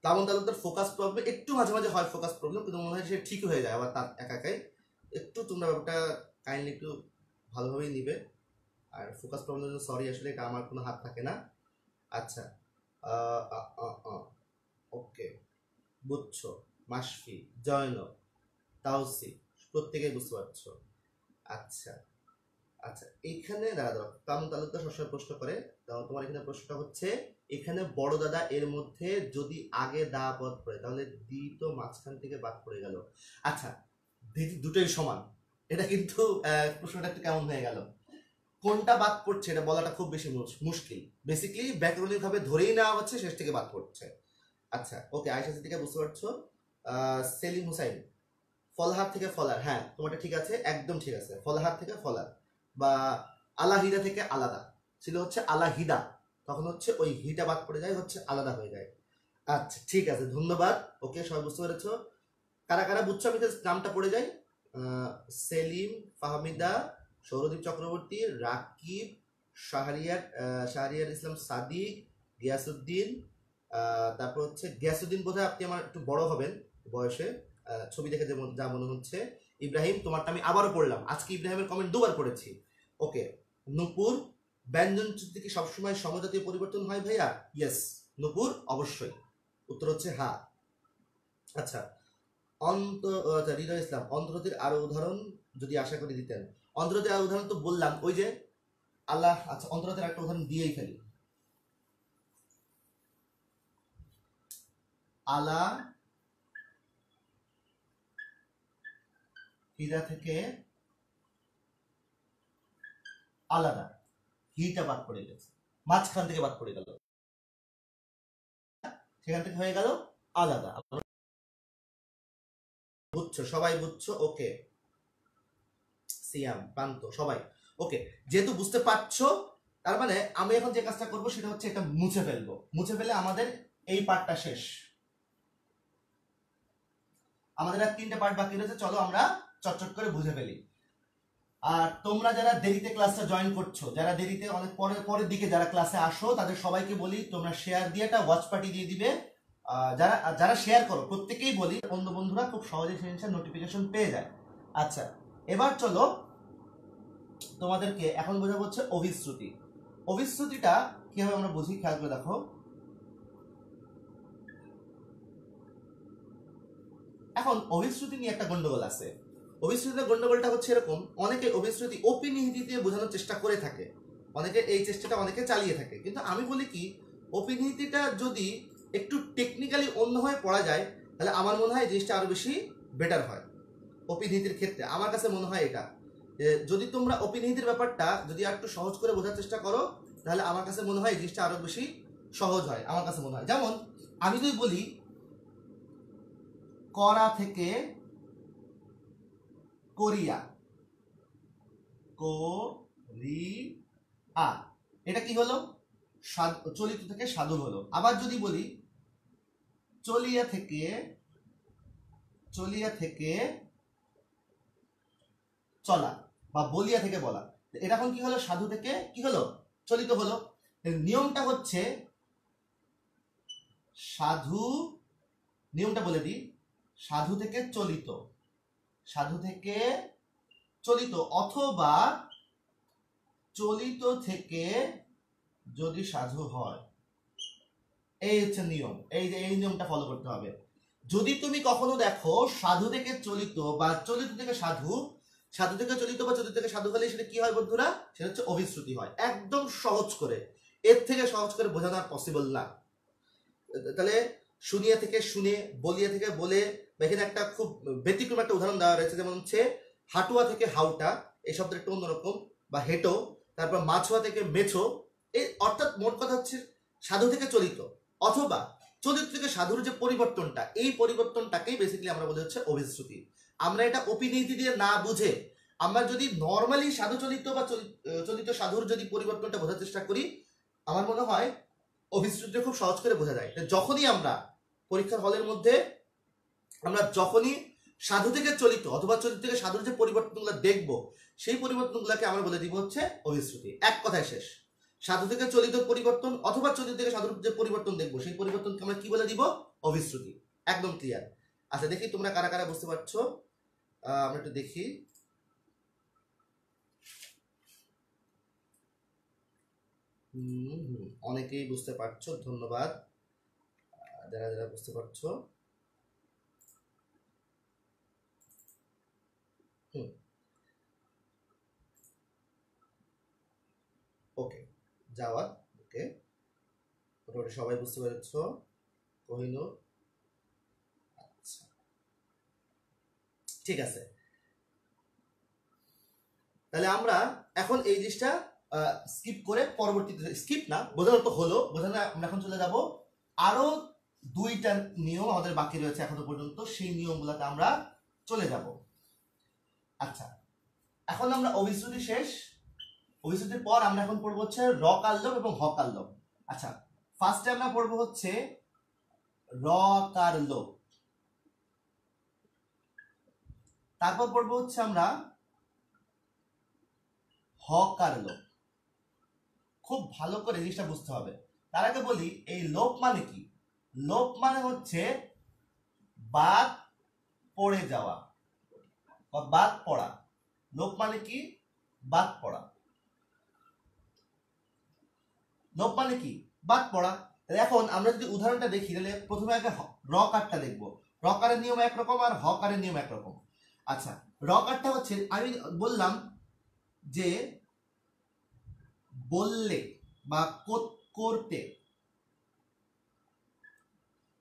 প্লাবন তালুকদার ফোকাস প্রবলেম একটু মাঝে মাঝে হয়, ফোকাস প্রবলেম, কিন্তু মনে হয় সে ঠিক হয়ে যায় আবার তার একাই। একটু তোমরা ব্যাপারটা কাইন্ডলি একটু ভালোভাবেই নিবে। আর ফোকাস প্রবলেম, সরি, আসলে এটা আমার কোনো হাত থাকে না। আচ্ছা, ওকে, বুঝছো। মাসফি, জয়নব, তাওসি, প্রত্যেকেই বুঝতে পারছো। আচ্ছা আচ্ছা, এইখানে দাঁড়া দাঁড়া, প্লাবন তালুকদার সবসময় প্রশ্ন করে, তোমার এখানে প্রশ্নটা হচ্ছে, এখানে বড় দাদা এর মধ্যে যদি আগে দা পদ পড়ে তাহলে দি তো মাঝখান থেকে বাদ পড়ে গেল। আচ্ছা, দুটোই সমান, এটা কিন্তু প্রশ্নটা একটু কেমন হয়ে গেল। কোনটা বাদ পড়ছে এটা বলাটা খুব বেশি মুশকিল। বেসিক্যালি ব্যাকরণিক ভাবে ধরেই নেওয়া হচ্ছে শেষ থেকে বাদ পড়ছে। আচ্ছা, ওকে, আয়েশা সিদ্দিকা বুঝতে পারছো। সেলিম হুসাইন, ফলহার থেকে ফলার, হ্যাঁ তোমারটা ঠিক আছে, একদম ঠিক আছে। ফলহার থেকে ফলার, বা আলাহিদা থেকে আলাদা ছিল হচ্ছে আলাহিদা, তখন হচ্ছে ওই হিটা বাদ পড়ে যায়, হচ্ছে আলাদা হয়ে যায়। আচ্ছা, ঠিক আছে, ধন্যবাদ। ওকে, সবাই বুঝতে পেরেছো। কারা কারা বুঝছো? আমি নামটা পড়ে যাই। সেলিম, ফাহমিদা, সৌরদীপ চক্রবর্তী, রাকিব, শাহরিয়ার ইসলাম সাদিক, গিয়াসুদ্দিন, তারপর হচ্ছে গিয়াসুদ্দিন, বোধহয় আপনি আমার একটু বড় হবেন বয়সে, ছবি দেখে যেমন যা মনে হচ্ছে। ইব্রাহিম, তোমারটা আমি আবারও পড়লাম, আজকে ইব্রাহিমের কমেন্ট দুবার পড়েছি। ওকে, নূপুর, ব্যঞ্জন চ্যুতি কি সবসময় সমজাতীয় পরিবর্তন হয় ভাইয়া? ইয়েস নূপুর, অবশ্যই, উত্তর হচ্ছে হ্যাঁ। আচ্ছা, হৃদয় ইসলাম, অন্তর্হতির আরো উদাহরণ যদি আশা করি দিতেন। অন্তরতের উদাহরণ তো বললাম, ওই যে আল্লাহ। আচ্ছা, অন্তরতের একটা উদাহরণ দিয়েই ফেলি। আলা হিদা থেকে আলাদা, হিটা বাদ পড়ে গেছে, মাঝখান থেকে বাদ পড়ে গেল, সেখান থেকে হয়ে গেল আলাদা। বুঝছো, সবাই বুঝছো? ওকে, সিয়াম, প্রান্ত, সবাই ওকে। যেহেতু বুঝতে পারছো, তার মানে আমি এখন যে কাজটা করবো সেটা হচ্ছে এটা মুছে ফেলবো। মুছে ফেলে আমাদের এই পার্টটা শেষ। আমাদের আর 3টে পার্ট বাকি রয়েছে, চলো আমরা চটচট করে বুঝে ফেলি। আর তোমরা যারা দেরিতে ক্লাসটা জয়েন করছো, যারা দেরিতে অনেক পরের দিকে যারা ক্লাসে আসো, তাদের সবাইকে বলি তোমরা শেয়ার দিয়ে একটা ওয়াচ পার্টি দিয়ে দিবে। যারা যারা শেয়ার করো প্রত্যেকেই বলি অন্য বন্ধুরা খুব সহজে সেন্সার নোটিফিকেশন পেয়ে যায়। আচ্ছা, এবার চলো তোমাদেরকে এখন বোঝাবো হচ্ছে অভিশ্রুতি। অভিশ্রুতিটা কিভাবে আমরা বুঝি, খেয়াল করে দেখো। এখন অভিশ্রুতি নিয়ে একটা গন্ডগোল আছে। অভিশ্রুতির গন্ডগোলটা হচ্ছে এরকম, অনেকে অভিশ্রুতি অপিনিহিতি দিয়ে বোঝানোর চেষ্টা করে থাকে, অনেকে এই চেষ্টাটা অনেকে চালিয়ে থাকে। কিন্তু আমি বলি কি, অপিনিহিতিটা যদি একটু টেকনিক্যালি অন্যভাবে পড়া যায়, তাহলে আমার মনে হয় জিনিসটা আরো বেশি বেটার হয়। অপিনিহিতির ক্ষেত্রে আমার কাছে মনে হয় এটা, যদি তোমরা অপিনিহিতির ব্যাপারটা যদি আর একটু সহজ করে বোঝার চেষ্টা করো, তাহলে আমার কাছে মনে হয় জিনিসটা আরো বেশি সহজ হয়। আমার কাছে মনে হয়, যেমন আমি যদি বলি করা থেকে কোরিয়া, কোরিয়া, এটা কি হলো? চলিত থেকে সাধুর হলো। আবার যদি বলি চলিয়া থেকে চলা, বা বলিয়া থেকে বলা, এটা এখন কি হলো? সাধু থেকে কি হলো? চলিত হলো। নিয়মটা হচ্ছে সাধু, নিয়মটা বলে দিই, সাধু থেকে চলিত, সাধু থেকে চলিত, অথবা চলিত থেকে যদি সাধু হয়, এই হচ্ছে নিয়ম। এই যে এই নিয়মটা ফলো করতে হবে। যদি তুমি কখনো দেখো সাধু থেকে চলিত বা চলিত থেকে সাধু, সাধু থেকে চলিত বা চলিত থেকে সাধু হলে সেটা কি হয় বন্ধুরা? সেটা হচ্ছে অভিশ্রুতি হয়। একদম সহজ করে, এর থেকে সহজ করে বোঝানো আর পসিবল না। তাহলে শুনিয়া থেকে শুনে, বলিয়া থেকে বলে, এখানে একটা খুব ব্যতিক্রম একটা উদাহরণ দেওয়া রয়েছে, যেমন হচ্ছে হাটুয়া থেকে হাউটা, এই শব্দটা একটু অন্যরকম, বা হেটো। তারপর মাছুয়া থেকে মেছো। এই অর্থাৎ মোট কথা হচ্ছে সাধু থেকে চলিত অথবা চলিত থেকে সাধুর যে পরিবর্তনটা, এই পরিবর্তনটাকেই বেসিক্যালি আমরা বলি হচ্ছে অভিশ্রুতি। আমরা এটা অপিনীতি দিয়ে না বুঝে, আমরা যদি নর্মালি সাধু চলিত বা চলিত সাধুর যদি পরিবর্তনটা বোঝার চেষ্টা করি, আমার মনে হয় অভিশ্রুতি খুব সহজ করে বোঝা যায়। যখনই আমরা পরীক্ষার হলের মধ্যে আমরা যখনই সাধু থেকে চলিত অথবা চলিত থেকে সাধুর যে পরিবর্তনগুলো দেখবো, সেই পরিবর্তনগুলোকে আমরা বলে দিব হচ্ছে অভিশ্রুতি। এক কথায় শেষ। সাধু থেকে চলিত পরিবর্তন অথবা চলিত থেকে সাধুর যে পরিবর্তন দেখবো, সেই পরিবর্তনকে আমরা কি বলে দিব? অভিশ্রুতি। একদম ক্লিয়ার। আচ্ছা, দেখি তোমরা কারা কারা বুঝতে পারছো। আমরা একটু দেখি। অনেকেই বুঝতে পারছো, ধন্যবাদ যারা যারা বুঝতে পারছো। ওকে, যাওয়ার, ওকে, মোটামুটি সবাই বুঝতে পেরেছ। কোহিনূর, আচ্ছা ঠিক আছে। তাহলে আমরা এখন এই জিনিসটা স্কিপ করে পরবর্তীতে, স্কিপ না, বোঝানো তো হলো, বোঝানো। আমরা এখন চলে যাব আরো 2টা নিয়ম আমাদের বাকি রয়েছে এখনো পর্যন্ত, সেই নিয়মগুলোতে আমরা চলে যাব। আচ্ছা, এখন আমরা অভিশ্রুতি শেষ। অভিশ্রুতির পর আমরা এখন পড়বো হচ্ছে র কার লোপ এবং হ কার লোপ। আচ্ছা, ফার্স্টে আমরা পড়বো হচ্ছে র কার লোপ, তারপর পড়বো হচ্ছে আমরা হ কার লোপ। খুব ভালো করে জিনিসটা বুঝতে হবে। তার আগে বলি, এই লোপ মানে কি? লোপ মানে হচ্ছে বাদ পড়ে যাওয়া বা বাদ পড়া। লোপ মানে কি? বাদ পড়া। লোপ মানে কি? বাদ পড়া। এখন আমরা যদি উদাহরণটা দেখি, তাহলে প্রথমে আগে র কারটা দেখবো। র কারের নিয়ম একরকম আর হ কারের নিয়ম একরকম। আচ্ছা, র কারটা হচ্ছে আমি বললাম যে বললে বা করতে,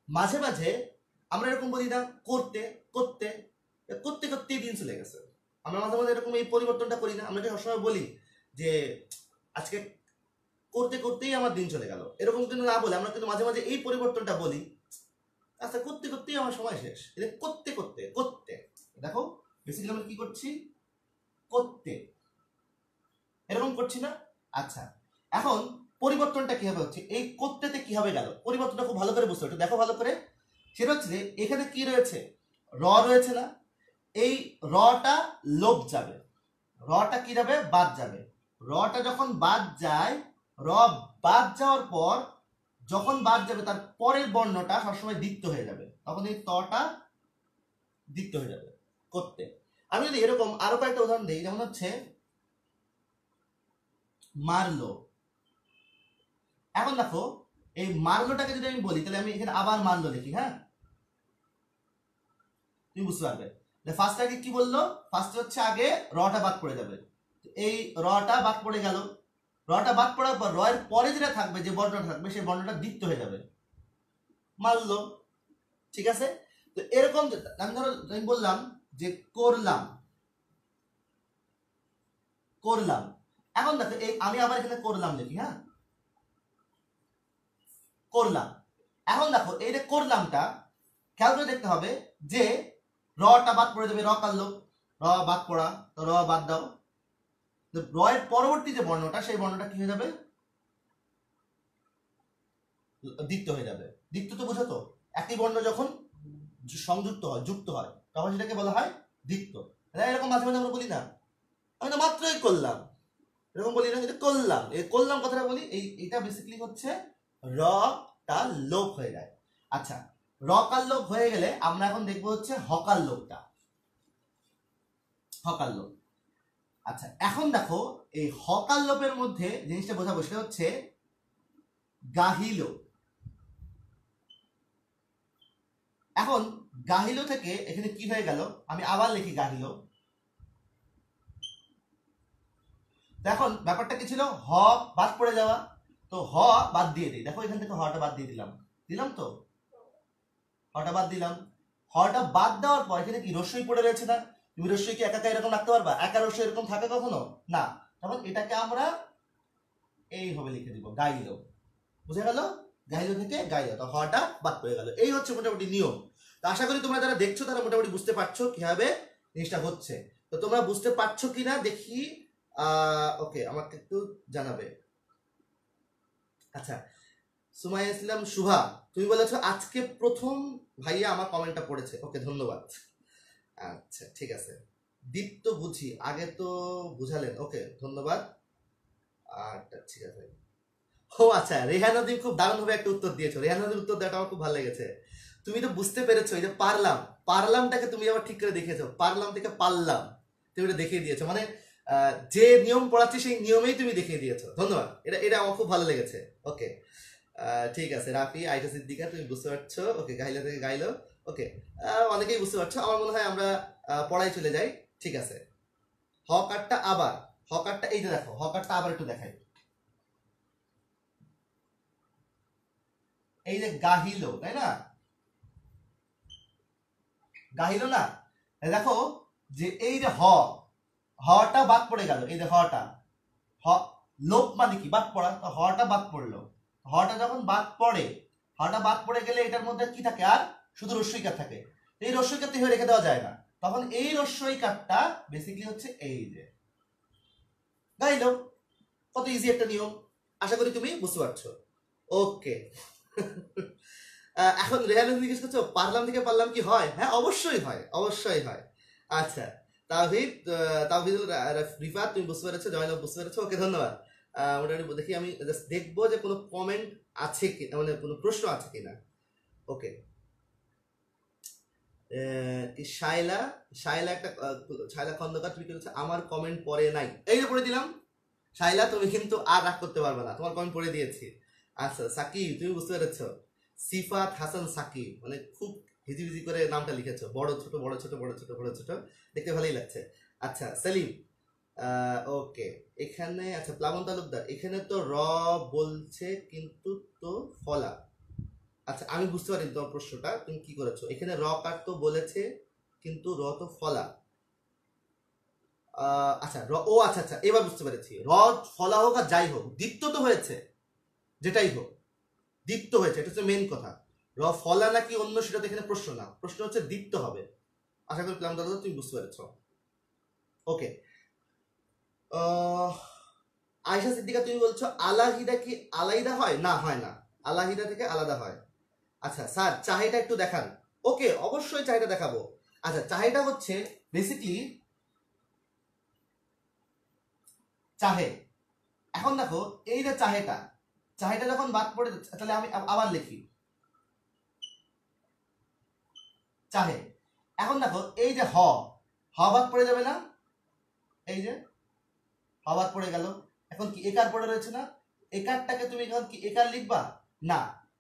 মাঝে মাঝে আমরা এরকম বলি না করতে করতে করতে করতেই দিন চলে গেছে। আমরা মাঝে মাঝে এরকম এই পরিবর্তনটা করি না, আমরা সবসময় বলি যে আজকে করতে করতেই আমার দিন চলে গেল, এরকম কিন্তু না বলে আমরা কিন্তু মাঝে মাঝে এই পরিবর্তনটা বলি, আচ্ছা করতে করতেই আমার সময় শেষ। এটা করতে করতে করতে, দেখো বেসিক্যালি আমরা কি করছি, করতে, এরকম করছি না। আচ্ছা এখন পরিবর্তনটা কিভাবে হচ্ছে, এই করতেতে কিভাবে গেল, পরিবর্তনটা খুব ভালো করে বুঝতে হবে, দেখো ভালো করে। সেটা হচ্ছে যে এখানে কি রয়েছে, র রয়েছে না, এই রটা লোপ যাবে, রটা কি যাবে, বাদ যাবে। রটা যখন বাদ যায়, র বাদ যাওয়ার পর যখন বাদ যাবে তার পরের বর্ণটা সবসময় দ্বিত্ব হয়ে যাবে, তখন এই তটা দ্বিত্ব হয়ে যাবে করতে। আমি যদি এরকম আরো কয়েকটা উদাহরণ দিই, যেমন হচ্ছে মারলো। এখন দেখো এই মারলোটাকে যদি আমি বলি, তাহলে আমি এখানে আবার মারলো লিখি, হ্যাঁ তুমি বুঝতে পারবে। ফার্স্ট আগে কি বললো, ফার্স্ট হচ্ছে আগে রটা বাদ পড়ে যাবে, এই রটা বাদ পড়ে গেল, রটা বাদ পড়ার পর রয়ের পরে যেটা থাকবে, যে বর্ণটা থাকবে সেই বর্ণটা দ্বিত্ব হয়ে যাবে, মারলো, ঠিক আছে। তো এরকম আমি ধরো আমি বললাম যে করলাম, করলাম। এখন দেখো এই আমি আবার এখানে করলাম লিখি, হ্যাঁ করলাম। এখন দেখো এই যে করলামটা খেয়াল করে দেখতে হবে যে রটা বাদ পড়ে যাবে, র কাটলো, র বাদ পড়া, তো র বাদ দাও, র এর পরবর্তী যে বর্ণটা সেই বর্ণটা কি হয়ে যাবে, দ্বিত্ব হয়ে যাবে। দ্বিত্ব তো বুঝো তো, একই বর্ণ যখন সংযুক্ত হয়, যুক্ত হয়, তখন সেটাকে বলা হয় দ্বিত্ব। এরকম মাঝে মাঝে আমরা বলি না, আমি তো মাত্রই করলাম, এরকম বলি না, যেটা করলাম, এই করলাম কথাটা বলি, এটা বেসিক্যালি হচ্ছে র টা লোপ হয়ে যায়। আচ্ছা রকার লোপ হয়ে গেলে আমরা এখন দেখবো হচ্ছে হকার লোপটা, হকার লোপ। আচ্ছা এখন দেখো এই হকার লোপের মধ্যে জিনিসটা বোঝাবো, সেটা হচ্ছে গাহিল। এখন গাহিল থেকে এখানে কি হয়ে গেল, আমি আবার লিখি গাহিল। এখন ব্যাপারটা কি ছিল, হ বাদ পড়ে যাওয়া, তো হ বাদ দিয়ে দিই, দেখো এখান থেকে হটা বাদ দিয়ে দিলাম, দিলাম তো, হটা বাদ দিলাম। হটা বাদ দেওয়ার পর এখানে কি রস্যই পড়ে রয়েছে না, তুমি রস্যই কি একা এরকম রাখতে পারবা, একা রস্যই এরকম থাকে কখনো না, তখন এটাকে আমরা এইভাবে লিখে দিব গাইল, বুঝে গেল, গাইল থেকে গাইল, তো হটা বাদ পড়ে গেল। এই হচ্ছে মোটামুটি নিয়ম। তো আশা করি তোমরা যারা দেখছো তারা মোটামুটি বুঝতে পারছো কিভাবে জিনিসটা হচ্ছে। তো তোমরা বুঝতে পারছো কিনা দেখি, ওকে আমাকে একটু জানাবে। আচ্ছা সুমাইয়া ইসলাম শুভা, তুমি বলেছো আজকে প্রথম ভাইয়া আমার কমেন্টটা পড়েছে, ওকে ধন্যবাদ। আচ্ছা ঠিক আছে, দীপ্ত বুঝি আগে তো বুঝালেন, ওকে ধন্যবাদ। আচ্ছা ঠিক আছে। ও আচ্ছা রেহান নদী খুব দারুণ ভাবে একটা উত্তর দিয়েছো, রেহান নদীর উত্তর দেওয়াটা আমার খুব ভালো লেগেছে। তুমি তো বুঝতে পেরেছো, এই যে পারলাম, পারলামটাকে তুমি আবার ঠিক করে দেখিয়েছো, পারলাম থেকে পারলাম তুমি এটা দেখিয়ে দিয়েছো, মানে যে নিয়ম পড়াচ্ছি সেই নিয়মেই তুমি দেখিয়ে দিয়েছো, ধন্যবাদ। এটা এটা আমার খুব ভালো লেগেছে। ওকে ঠিক আছে রাফি আইটা সিদ্দিকা তুমি বুঝতে পারছো, ওকে গাইলো থেকে গাইলো, ওকে অনেকেই বুঝতে পারছো। আমার মনে হয় আমরা পড়াই চলে যাই, ঠিক আছে। হকারটা আবার, হকারটা এই যে দেখো, হকারটা আবার একটু দেখাই, এই যে গাহিল, তাই না, গাহিল না, দেখো যে এই যে হটা বাদ পড়ে গেল, এই যে হটা, হ লোপ মানে কি, বাদ পড়া, তো হটা বাদ পড়লো, হটা যখন বাদ পড়ে, হটা বাদ পড়ে গেলে এটার মধ্যে কি থাকে, আর শুধু রস্যইকার থাকে, এই রস্যইকার তো রেখে দেওয়া যায় না, তখন এই রস্যইকারটা বেসিক্যালি হচ্ছে এই যে গাইল। কত ইজি একটা নিয়ম, আশা করি তুমি বুঝতে পারছো। ওকে এখন রেহান জিজ্ঞেস করছো পারলাম থেকে পারলাম কি হয়, হ্যাঁ অবশ্যই হয়, অবশ্যই হয়। আচ্ছা তাওহিদ, তাওহিদুল রিফাত তুমি বুঝতে পেরেছো, জয়নব বুঝতে পেরেছো, ওকে ধন্যবাদ। মোটামুটি দেখি আমি জাস্ট দেখবো যে কোনো কমেন্ট আছে কি, মানে কোনো প্রশ্ন আছে কিনা। ওকে শাইলা, শাইলা একটা শাইলা খন্দকার তুমি কি বলছো আমার কমেন্ট পড়ে নাই, এই যে পড়ে দিলাম। শাইলা তুমি কিন্তু আর রাগ করতে পারবে না, তোমার কমেন্ট পড়ে দিয়েছি। আচ্ছা সাকিব তুমি বুঝতে পেরেছো, সিফাত হাসান সাকিব, মানে খুব হিজিবিজি করে নামটা লিখেছো, বড় ছোট বড় ছোট বড় ছোট বড় ছোট, দেখতে ভালোই লাগছে। আচ্ছা সেলিম, ওকে, এখানে আচ্ছা প্লাবন তালুকদার, এখানে তো র বলছে কিন্তু তো ফলা। আচ্ছা আমি বুঝতে পারি তোমার প্রশ্নটা, তুমি কি করেছো, এখানে র কার তো বলেছে কিন্তু র তো ফলা। আচ্ছা র, ও আচ্ছা আচ্ছা এবার বুঝতে পেরেছি, র ফলা হোক আর যাই হোক দ্বিত্ব তো হয়েছে, যেটাই হোক দ্বিত্ব হয়েছে, এটা হচ্ছে মেন কথা। র ফলা নাকি অন্য সেটা তো এখানে প্রশ্ন না, প্রশ্ন হচ্ছে দ্বিত্ব হবে। আশা করি প্লাম দাদা তুমি বুঝতে পেরেছো। ওকে, আয়শা সিদ্দিকা তুমি বলছো আলাহিদা কি আলাইদা হয়? না হয় না, আলাহিদা থেকে আলাদা হয়। আচ্ছা স্যার চাহিদা একটু দেখান। ওকে অবশ্যই চাহিদা দেখাবো। আচ্ছা চাহিদা হচ্ছে বেসিকলি চাহে। এখন দেখো এই যে চাহেটা, চাহেটা যখন বাদ পড়ে যাচ্ছে, তাহলে আমি আবার লিখি চাহে। এখন দেখো এই যে হ বাদ পড়ে যাবে না, এই যে হ বাদ পড়ে গেল, এখন কি একার পড়ে রয়েছে না, একারটাকে তুমি এখন কি একার লিখবা? না,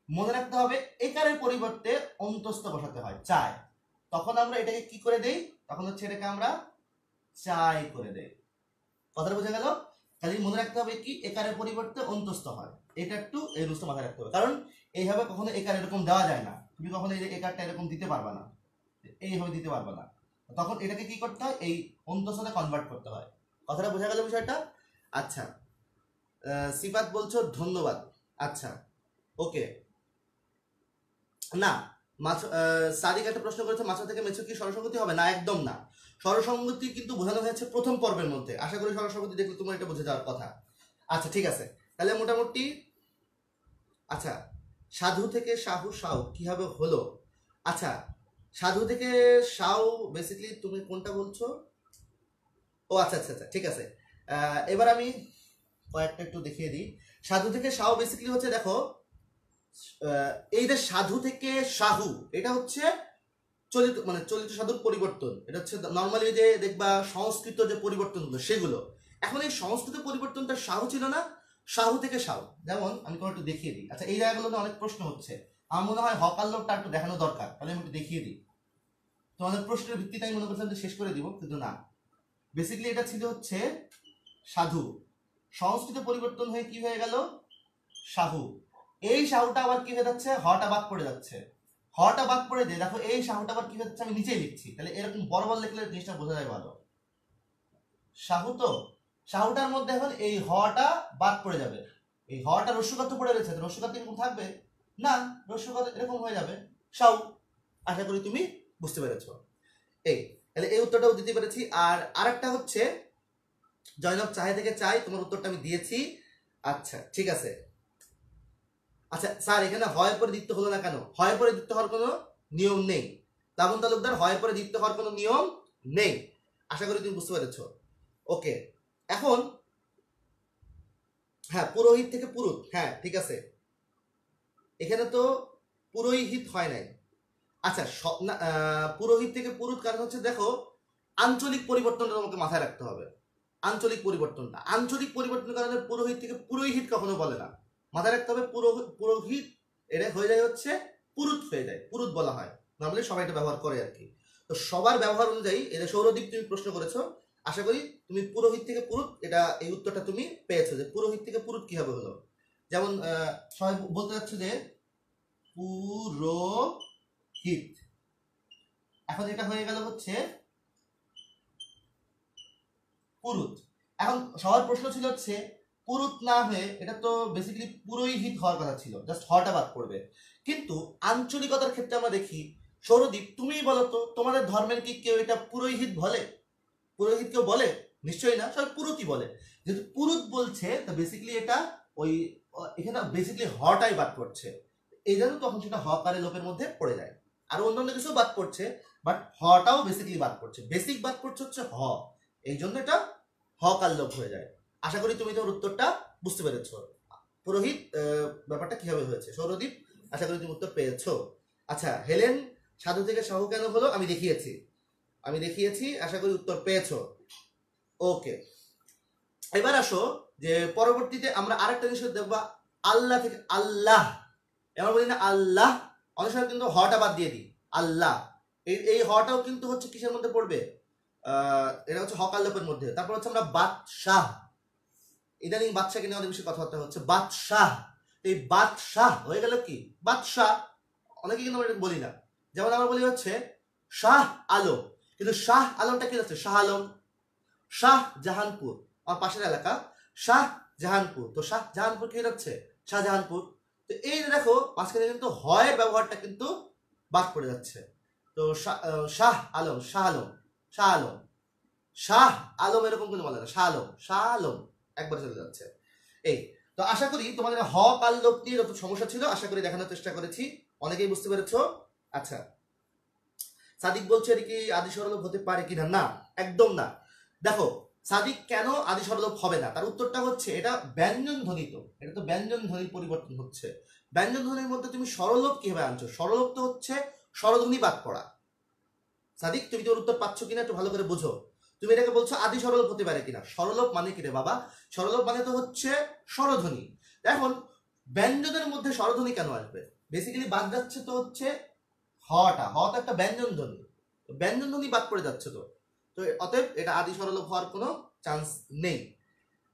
মনে রাখতে হবে একারের পরিবর্তে অন্তস্থ বসাতে হয় চায়, তখন আমরা এটাকে কি করে দেই, তখন হচ্ছে এটাকে আমরা চাই করে দেই। কথাটা বোঝা গেল? কাজে মনে রাখতে হবে কি একারের পরিবর্তে অন্তস্থ হয়, এটা একটু এই রুলসটা মাথায় রাখতে হবে, কারণ এইভাবে কখনো একার এরকম দেওয়া যায় না, তুমি কখনো এই যে একারটা এরকম দিতে পারবা না, এইভাবে দিতে পারবা না, তখন এটাকে কি করতে হয়, এই অন্তস্থতে কনভার্ট করতে হয়। কথাটা বোঝা গেল বিষয়টা? আচ্ছা সিফাত বলছো ধন্যবাদ। আচ্ছা ওকে, না মাছ, সাদিক একটা প্রশ্ন করেছে মাছা থেকে মেছো কি সরসংগতি হবে? না একদম না, সরসংগতি কিন্তু বোঝানো হয়েছে প্রথম পর্বের মধ্যে, আশা করি সরসংগতি দেখলে তোমার এটা বুঝে যাওয়ার কথা। আচ্ছা ঠিক আছে, তাহলে মোটামুটি আচ্ছা সাধু থেকে শাহু সাউ কিভাবে হলো? আচ্ছা সাধু থেকে সাউ বেসিক্যালি তুমি কোনটা বলছো? ও আচ্ছা আচ্ছা আচ্ছা ঠিক আছে, এবার আমি কয়েকটা একটু দেখিয়ে দিই। সাধু থেকে সাউ বেসিক্যালি হচ্ছে দেখো, এই যে সাধু থেকে সাহু এটা হচ্ছে চলিত মানে চলিত সাধুর পরিবর্তন, এটা হচ্ছে নর্মালি যে দেখবা সংস্কৃত যে পরিবর্তনগুলো সেগুলো। এখন এই সংস্কৃত পরিবর্তনটা সাহু ছিল না, সাহু থেকে সাহু। যেমন আমি তোমার একটু দেখিয়ে দিই, আচ্ছা এই জায়গাগুলোতে অনেক প্রশ্ন হচ্ছে, আমার মনে হয় হকার লোকটা একটু দেখানো দরকার, তাহলে আমি একটু দেখিয়ে দিই। তোমাদের প্রশ্নের ভিত্তিতে আমি মনে করছিলাম যে শেষ করে দিব, কিন্তু না, বেসিক্যালি এটা ছিল হচ্ছে সাধু, সংস্কৃত পরিবর্তন হয়ে কি হয়ে গেল সাহু। এই সাহুটা আবার কি হয়ে যাচ্ছে, হটা বাদ পড়ে যাচ্ছে, হটা বাদ পড়ে দিয়ে দেখো এই সাহুটা আবার কি হচ্ছে, আমি নিচেই লিখছি, তাহলে এরকম বড় বড় লিখলে জিনিসটা বোঝা যায় ভালো। সাহু তো সাহুটার মধ্যে এখন এই হটা বাদ পড়ে যাবে, এই হটা রস্যকাত পড়ে রয়েছে, রস্যকাত এরকম থাকবে না, রস্যকাত এরকম হয়ে যাবে সাউ। আশা করি তুমি বুঝতে পেরেছো। এই তাহলে এই উত্তরটাও দিতে পেরেছি। আর আরেকটা হচ্ছে জয়নব চাহে থেকে চাই, তোমার উত্তরটা আমি দিয়েছি। আচ্ছা ঠিক আছে। আচ্ছা স্যার এখানে হয় পরে দ্বিত্ব হলো না কেন? হয় পরে দ্বিত্ব হওয়ার কোনো নিয়ম নেই প্লাবন তালুকদার, হয় পরে দ্বিত্ব হওয়ার কোনো নিয়ম নেই, আশা করি তুমি বুঝতে পেরেছো। ওকে, এখন হ্যাঁ পুরোহিত থেকে পুরুত, হ্যাঁ ঠিক আছে, এখানে তো পুরোহিত হয় নাই। আচ্ছা পুরোহিত থেকে পুরুত কারণ হচ্ছে দেখো আঞ্চলিক পরিবর্তনটা তোমাকে মাথায় রাখতে হবে, আঞ্চলিক পরিবর্তনের কারণে পুরোহিত থেকে পুরোহিত কখনো বলে না, মাথায় রাখতে হবে পুরোহিত এটা হয়ে যায় হচ্ছে পুরুত হয়ে যায়, পুরুত বলা হয়, নর্মালি সবাই এটা ব্যবহার করে আর কি। তো সবার ব্যবহার অনুযায়ী এটা সৌরদীপ তুমি প্রশ্ন করেছো, আশা করি তুমি পুরোহিত থেকে পুরুত এটা এই উত্তরটা তুমি পেয়েছো, যে পুরোহিত থেকে পুরুত কিভাবে হলো। যেমন সবাই বলতে যাচ্ছে যে পুরোহিত, এখন এটা হয়ে গেল হচ্ছে পুরুত। এখন সবার প্রশ্ন ছিল হচ্ছে পুরুত না হয়ে এটা তো বেসিক্যালি পুরোহিত হওয়ার কথা ছিল, জাস্ট হটা বাদ পড়বে। কিন্তু আঞ্চলিকতার ক্ষেত্রে আমরা দেখি, সৌরদীপ তুমিই বলো তো তোমাদের ধর্মের কি কেউ এটা পুরোহিত বলে? পুরোহিত কেউ বলে? নিশ্চয়ই না, সবাই পুরুতই বলে। যেহেতু পুরুত বলছে তো বেসিক্যালি এটা ওই এখানে বেসিক্যালি হটাই বাদ পড়ছে, এই জন্য তখন সেটা হকারে লোপের মধ্যে পড়ে যায়। আর অন্যান্য কিছু বাদ পড়ছে, বাট হটাও বেসিক্যালি বাদ পড়ছে, বেসিক বাদ পড়ছে হচ্ছে হ, এই জন্য এটা হকার লোপ হয়ে যায়। আশা করি তুমি তোমার উত্তরটা বুঝতে পেরেছো, পুরোহিত ব্যাপারটা কিভাবে হয়েছে। সৌরদীপ আশা করি তুমি উত্তর পেয়েছো। আচ্ছা হেলেন সাধু থেকে সাহু কেন হলো আমি দেখিয়েছি, আশা করি উত্তর পেয়েছো। ওকে, এবার আসো যে পরবর্তীতে আমরা আরেকটা জিনিস দেখবা, আল্লাহ থেকে আল্লাহ, এবার বলি না আল্লাহ, অনেক সময় কিন্তু হটা বাদ দিয়ে দিই, আল্লাহ, এই হটাও কিন্তু হচ্ছে কিসের মধ্যে পড়বে, এটা হচ্ছে হকাল লোপের মধ্যে। তারপর হচ্ছে আমরা বাদশাহ, ইদানিং বাদশাকে নিয়ে অনেক বেশি কথাবার্তা হচ্ছে, বাদশাহ, এই বাদশাহ হয়ে গেল কি বাদশাহ, অনেকে কিন্তু আমরা বলি না। যেমন আমরা বলি হচ্ছে শাহ আলম, কিন্তু শাহ আলমটা কি হচ্ছে শাহ আলম, শাহ জাহানপুর আমার পাশের এলাকা, শাহ জাহানপুর, তো শাহ জাহানপুর কি হচ্ছে শাহজাহানপুর। তো এই যে দেখো মাঝখানে কিন্তু হয়ের ব্যবহারটা কিন্তু বাদ পড়ে যাচ্ছে। তো শাহ আলম, শাহ আলম, শাহ আলম, শাহ আলম এরকম কিন্তু বলে না, শাহ আলম, শাহ আলম একবার চলে যাচ্ছে। এই তো আশা করি তোমাদের হ কাল লোপ নিয়ে যত সমস্যা ছিল আশা করি দেখানোর চেষ্টা করেছি, অনেকেই বুঝতে পেরেছো। আচ্ছা, সাদিক বলছে এটা কি আদি সরলোপ হতে পারে কিনা, না একদম না। দেখো সাদিক কেন আদি সরলোপ হবে না, তার উত্তরটা হচ্ছে এটা ব্যঞ্জন ধ্বনিত, এটা তো ব্যঞ্জন ধ্বনির পরিবর্তন হচ্ছে। ব্যঞ্জন ধ্বনির মধ্যে তুমি সরলোপ কিভাবে আনছো, সরলোপ তো হচ্ছে স্বরধ্বনি বাদ পড়া। সাদিক তুমি তোর উত্তর পাচ্ছ কিনা একটু ভালো করে বুঝো। তুমি এটাকে বলছো আদি সরলোপ হতে পারে কিনা, সরলোপ মানে কি রে বাবা, সরলোপ মানে তো হচ্ছে স্বরধ্বনি। এখন ব্যঞ্জনের মধ্যে স্বরধ্বনি কেন আসবে, বেসিক্যালি বাদ যাচ্ছে তো হচ্ছে হটা, হ তো একটা ব্যঞ্জন ধ্বনি, ব্যঞ্জন ধ্বনি বাদ পড়ে যাচ্ছে তো, তো অতএব এটা আদি সরলোপ হওয়ার কোনো চান্স নেই।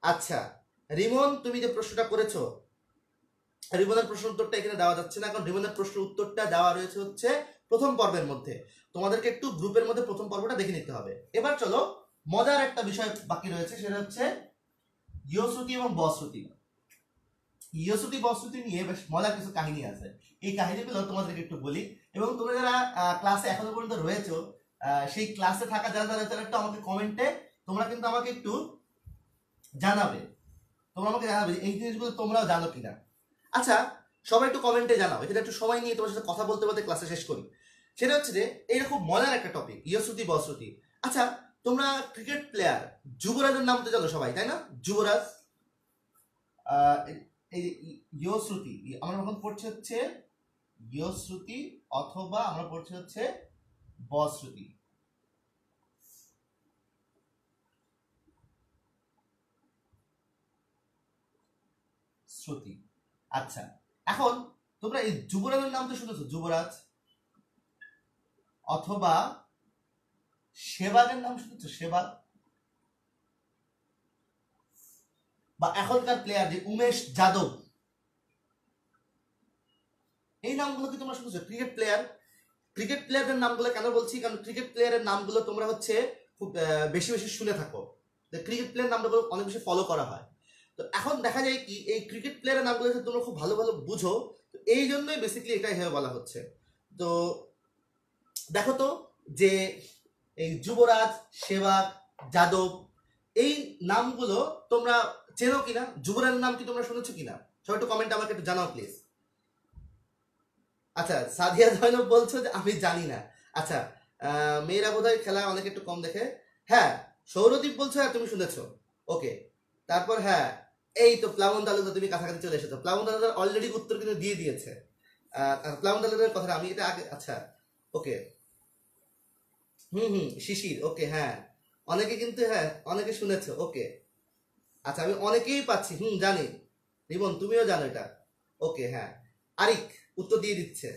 আচ্ছা রিমন, তুমি যে প্রশ্নটা করেছো, রিমনের প্রশ্ন উত্তরটা এখানে দেওয়া যাচ্ছে না, কারণ রিমনের প্রশ্ন উত্তরটা দেওয়া রয়েছে হচ্ছে প্রথম পর্বের মধ্যে, তোমাদেরকে একটু গ্রুপের মধ্যে প্রথম পর্বটা দেখে নিতে হবে। এবার চলো মজার একটা বিষয় বাকি রয়েছে, সেটা হচ্ছে ইয়শ্রুতি এবং বশ্রুতি। ইয়শ্রুতি বশ্রুতি নিয়ে বেশ মজার কিছু কাহিনী আছে, এই কাহিনীগুলো তোমাদেরকে একটু বলি, এবং তোমরা যারা ক্লাসে এখনো পর্যন্ত রয়েছো, সেই ক্লাসে থাকা যারা যারা তারা একটু আমাকে কমেন্টে তোমরা কিন্তু আমাকে একটু জানাবে, তোমরা আমাকে জানাবে এই জিনিসগুলো তোমরাও জানো কিনা। আচ্ছা সবাই একটু কমেন্টে জানাও, এখানে একটু সময় নিয়ে তোমার সাথে কথা বলতে বলতে ক্লাসে শেষ করি। সেটা হচ্ছে যে এইটা খুব মজার একটা টপিক, ইয়শ্রুতি বশ্রুতি। আচ্ছা তোমরা ক্রিকেট প্লেয়ার যুবরাজের নাম তো জানো সবাই, তাই না, যুবরাজ। এই ইয়শ্রুতি আমরা এখন পড়ছি হচ্ছে ইয়শ্রুতি, অথবা আমরা পড়ছি হচ্ছে বশ্রুতি। শ্রুতি। আচ্ছা এখন তোমরা এই যুবরাজের নাম তো শুনেছো, যুবরাজ, অথবা সেবাগের নাম শুনেছো, সেবাগ, বা এখনকার প্লেয়ার যে উমেশ যাদব, এই নামগুলো কি তোমরা শুনেছো, ক্রিকেট প্লেয়ার। ক্রিকেট প্লেয়ারের নামগুলো কেন বলছি, কারণ ক্রিকেট প্লেয়ারের নামগুলো তোমরা হচ্ছে খুব বেশি বেশি শুনে থাকো, ক্রিকেট প্লেয়ার নামগুলো অনেক বেশি ফলো করা হয়। তো এখন দেখা যায় কি এই ক্রিকেট প্লেয়ারের নামগুলো তোমরা খুব ভালো ভালো বুঝো, তো এই জন্যই বেসিক্যালি এটা এভাবে বলা হচ্ছে। তো দেখো তো যে এই যুবরাজ, সেবাগ, যাদব, এই নামগুলো তোমরা চেনো কিনা, যুবরাজের নাম কি তোমরা শুনেছো কিনা, সবাই একটু কমেন্ট আমাকে একটু জানাও প্লিজ। আচ্ছা সাদিয়া জয়নব বলছো যে আমি জানি না। আচ্ছা মেয়েরা বোধহয় খেলা অনেক একটু কম দেখে। হ্যাঁ সৌরদীপ বলছো হ্যাঁ তুমি শুনেছো, ওকে। তারপর হ্যাঁ এই তো প্লাবন তালুকদার, তুমি কাছাকাছি চলে এসেছো, প্লাবন তালুকদার অলরেডি উত্তর কিন্তু দিয়ে দিয়েছে। প্লাবন তালুকদারের কথা আমি এটা আগে, আচ্ছা ওকে, শিশির, ওকে হ্যাঁ অনেকে কিন্তু হ্যাঁ অনেকে শুনেছো, ওকে। আচ্ছা আমি অনেকেই পাচ্ছি, জানি, রিমন তুমিও জানো এটা, ওকে হ্যাঁ। আরিক উত্তর দিয়ে দিচ্ছে,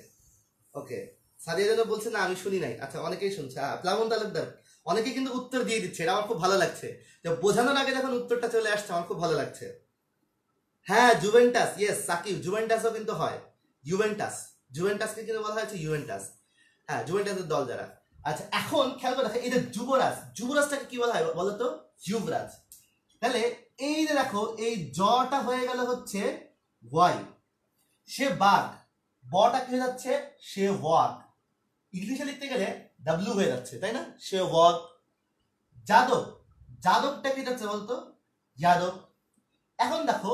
ওকে। সাদিয়া যেন বলছে না আমি শুনি নাই, আচ্ছা অনেকেই শুনছে। প্লাবন তালুকদার অনেকেই কিন্তু উত্তর দিয়ে দিচ্ছে, এটা আমার খুব ভালো লাগছে, যে বোঝানোর আগে যখন উত্তরটা চলে আসছে আমার খুব ভালো লাগছে। হ্যাঁ জুভেন্টাস, ইয়েস সাকিব, জুভেন্টাসও কিন্তু হয়, জুভেন্টাস, জুভেন্টাসকে কিন্তু বলা হয়েছে ইউভেন্টাস, হ্যাঁ জুভেন্টাসের দল যারা। আচ্ছা এখন খেয়াল করে দেখো এই যে যুবরাজ, যুবরাজটাকে কি বলা হয় বলতো, যুবরাজ। তাহলে এই যে দেখো এই জটা হয়ে গেল হচ্ছে ওয়াই, সে বাঘ, বটা কি হয়ে যাচ্ছে সে ওয়াক, ইংলিশে লিখতে গেলে ডাব্লিউ হয়ে যাচ্ছে তাই না, সে ওয়াক। যাদব, যাদবটা কি যাচ্ছে বলতো, যাদব। এখন দেখো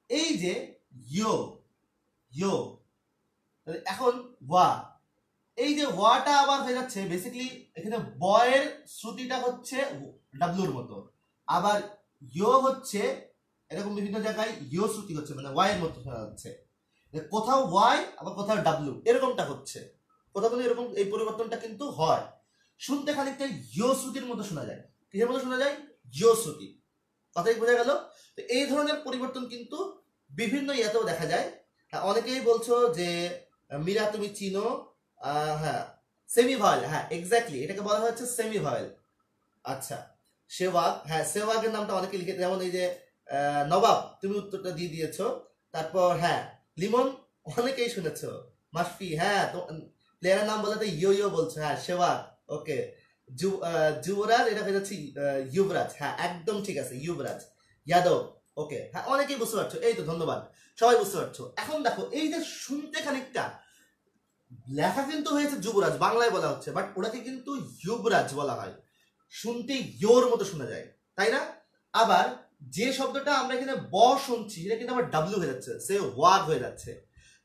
এই যে ইয়ো, ইয়ো, এখন ওয়া, এই যে ওয়াটা আবার হয়ে যাচ্ছে বেসিক্যালি এখানে বয়ের শ্রুতিটা হচ্ছে ডাব্লিউর মতো, আবার ইয়ো হচ্ছে এরকম বিভিন্ন জায়গায় ইয়ো শ্রুতি হচ্ছে, মানে ওয়াই এর মতো শোনা যাচ্ছে, কোথাও ওয়াই আবার কোথাও ডাব্লিউ এরকমটা হচ্ছে, কোথাও কিন্তু এরকম এই পরিবর্তনটা কিন্তু হয়, শুনতে খানিকটা ইয়ো শ্রুতির মতো শোনা যায়, কিসের মতো শোনা যায়, ইয়ো শ্রুতি, কথাই বোঝা গেল। তো এই ধরনের পরিবর্তন কিন্তু বিভিন্ন ইয়াতেও দেখা যায়। অনেকেই বলছো যে মীরা তুমি চিনো, হ্যাঁ সেমি ভয়েল, হ্যাঁ এক্স্যাক্টলি, এটাকে বলা হচ্ছে সেমি ভয়েল। আচ্ছা, সেওয়াগ, হ্যাঁ সেওয়াগের নামটা অনেকে লিখে, যেমন এই যে নবাব, তুমি উত্তরটা দিয়ে দিয়েছো। তারপর হ্যাঁ লিমন, অনেকেই শুনেছো। মাসফি, হ্যাঁ তো প্লেয়ারের নাম বলে তো ইয়ো ইয়ো বলছো, হ্যাঁ সেওয়াগ, ওকে। যুবরাজ, এটা হয়ে যাচ্ছে যুবরাজ, হ্যাঁ একদম ঠিক আছে, যুবরাজ। যাদব, ওকে, হ্যাঁ অনেকেই বুঝতে পারছো, এই তো ধন্যবাদ, সবাই বুঝতে পারছো। এখন দেখো এই যে শুনতে খানিকটা, লেখা কিন্তু হয়েছে যুবরাজ, বাংলায় বলা হচ্ছে, বাট ওটাকে কিন্তু যুবরাজ বলা হয়, শুনতে ইয়োর মতো শোনা যায়, তাই না? আবার যে শব্দটা আমরা এখানে ব শুনছি, সেটা কিন্তু আবার ডাব্লিউ হয়ে যাচ্ছে, সে ওয়াগ হয়ে যাচ্ছে।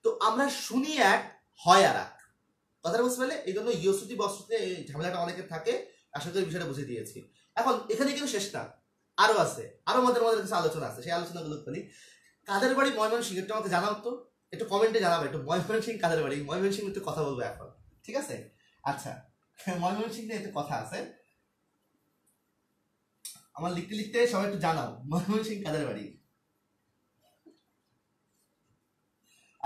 তো আমরা শুনি এক, হয় আর এক, কথাটা বুঝতে পারলে? এই জন্য ইয়শ্রুতি বশ্রুতি এই ঝামেলাটা অনেকের থাকে। আশা করি বিষয়টা বুঝে দিয়েছি। এখন এখানে কিন্তু শেষ না, আরো আছে, আরো আমাদের কিছু আলোচনা আছে, সেই আলোচনাগুলো বলি। কাদের বাড়ি ময়মনসিংহ, একটু আমাকে জানাও তো, একটু কমেন্টে জানাবে একটু, ময়মনসিংহ কাদের বাড়ি, ময়মনসিংহ একটু কথা বলবো এখন, ঠিক আছে? আচ্ছা, ময়মনসিংহ একটু কথা আছে, আমার লিখতে লিখতে সবাই একটু জানাও ময়মনসিংহ কাদের বাড়ি।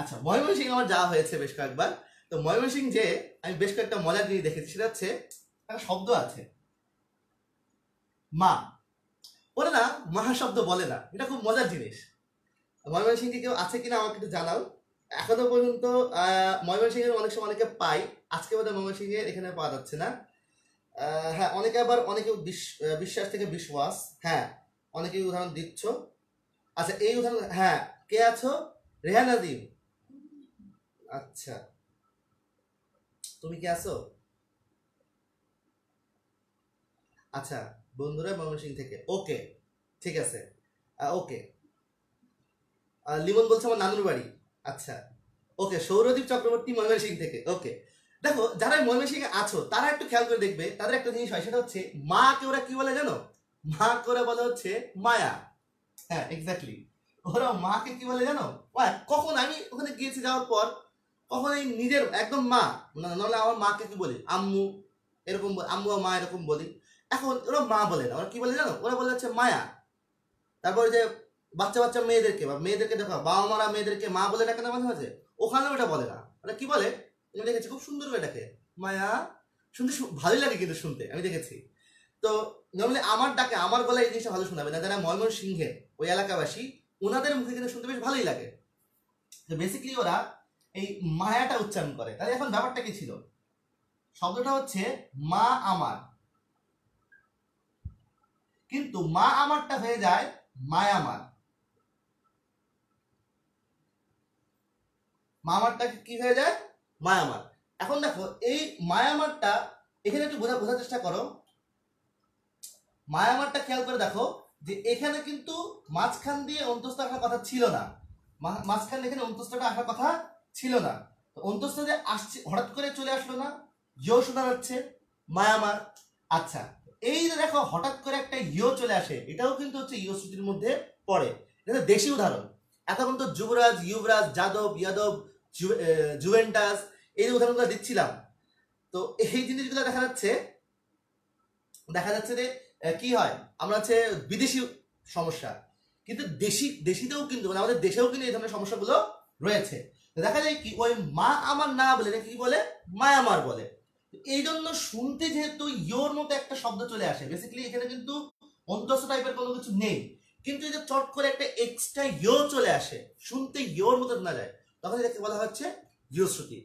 আচ্ছা, ময়মনসিংহ আমার যাওয়া হয়েছে বেশ কয়েকবার। তো ময়মনসিংহ যে আমি বেশ কয়েকটা মজার জিনিস দেখেছি, সেটা হচ্ছে একটা শব্দ আছে মা, ওরা না মা শব্দ বলে না, এটা খুব মজার জিনিস। ময়মনসিংহে কেউ আছে কিনা আমাকে একটু জানাও। এখনো পর্যন্ত ময়মনসিংহের অনেক সময় অনেকে পাই, আজকে বোধহয় ময়মনসিংহের এখানে পাওয়া যাচ্ছে না। হ্যাঁ অনেকে, আবার অনেকে বিশ্বাস থেকে বিশ্বাস, হ্যাঁ অনেকেই উদাহরণ দিচ্ছ। আচ্ছা এই উদাহরণ, হ্যাঁ কে আছো? রেহান নাজিম, আচ্ছা তুমি কি আছো? আচ্ছা, বন্ধুরা ময়মনসিংহ থেকে, ওকে ঠিক আছে, ওকে। লিমন বলছে আমার নানুর বাড়ি, আচ্ছা ওকে। সৌরদীপ চক্রবর্তী ময়মনসিংহ থেকে, ওকে। দেখো যারা ময়মনসিংহে আছো তারা একটু খেয়াল করে দেখবে, তাদের একটা জিনিস হয়, সেটা হচ্ছে মা কে ওরা কি বলে জানো? মা কে ওরা বলে হচ্ছে মায়া, হ্যাঁ এক্স্যাক্টলি। ওরা মাকে কি বলে জানো? কখন আমি ওখানে গিয়েছি যাওয়ার পর, কখন এই নিজের একদম মা, নাহলে আমার মাকে কি বলি আম্মু, এরকম আম্মু মা এরকম বলি। এখন ওরা মা বলে না, ওরা কি বলে জানো? ওরা বলে হচ্ছে মায়া। তারপরে যে বাচ্চা বাচ্চা মেয়েদেরকে বা মেয়েদেরকে দেখো, বাবা মারা মেয়েদেরকে মা বলে ডাকে না মাঝে মাঝে, ওখানেও এটা বলে না, ওরা কি বলে আমি দেখেছি, খুব সুন্দর করে ডাকে মায়া। শুনতে ভালোই লাগে কিন্তু শুনতে, আমি দেখেছি। তো নর্মালি আমার ডাকে, আমার গলায় এই জিনিসটা ভালো শোনাবে না, যারা ময়মনসিংহের ওই এলাকাবাসী, ওনাদের মুখে কিন্তু শুনতে বেশ ভালোই লাগে। তো বেসিক্যালি ওরা এই মায়াটা উচ্চারণ করে। তাহলে এখন ব্যাপারটা কি ছিল? শব্দটা হচ্ছে মা আমার, কিন্তু মা আমারটা হয়ে যায় মায়ামার। মায়ামারটা কি হয়ে যায়? মায়ামার। এখন দেখো এই মায়ামারটা এখানে একটু বোঝার চেষ্টা করো। মায়ামারটা খেয়াল করে দেখো যে এখানে কিন্তু মাঝখান দিয়ে অন্তস্থ আসার কথা ছিল না, মাঝখান এখানে অন্তস্থটা আসার কথা ছিল না। তো অন্তস্থ যে আসছে হঠাৎ করে চলে আসলো না, ইয়ো শোনা যাচ্ছে, মায়ামার। আচ্ছা, এই যে দেখো হঠাৎ করে একটা ইয়ো চলে আসে, এটাও কিন্তু হচ্ছে ইয়ো শ্রুতির মধ্যে পড়ে। এটা দেশি উদাহরণ। এতক্ষণ তো যুবরাজ, যুবরাজ, যাদব, ইয়াদব, জুভেন্টাস, এই উদাহরণগুলো দিচ্ছিলাম। তো এই জিনিসগুলো দেখা যাচ্ছে যে কি হয়, আমরা হচ্ছে বিদেশি সমস্যা, কিন্তু দেশিতেও কিন্তু মানে আমাদের দেশেও কিন্তু এই ধরনের সমস্যাগুলো রয়েছে। দেখা যায় কি ওই মা আমার না বলে কি বলে, মায়ামার বলে। এই জন্য শুনতে যেহেতু ইয়োর মতো একটা শব্দ চলে আসে, বেসিক্যালি এখানে কিন্তু অন্তস্থ টাইপের কোনো কিছু নেই, কিন্তু এই যে চট করে একটা এক্সট্রা ইয়ো চলে আসে, শুনতে ইয়োর মতো শোনা যায়, তখন এটাকে বলা হচ্ছে ইয়ো শ্রুতি।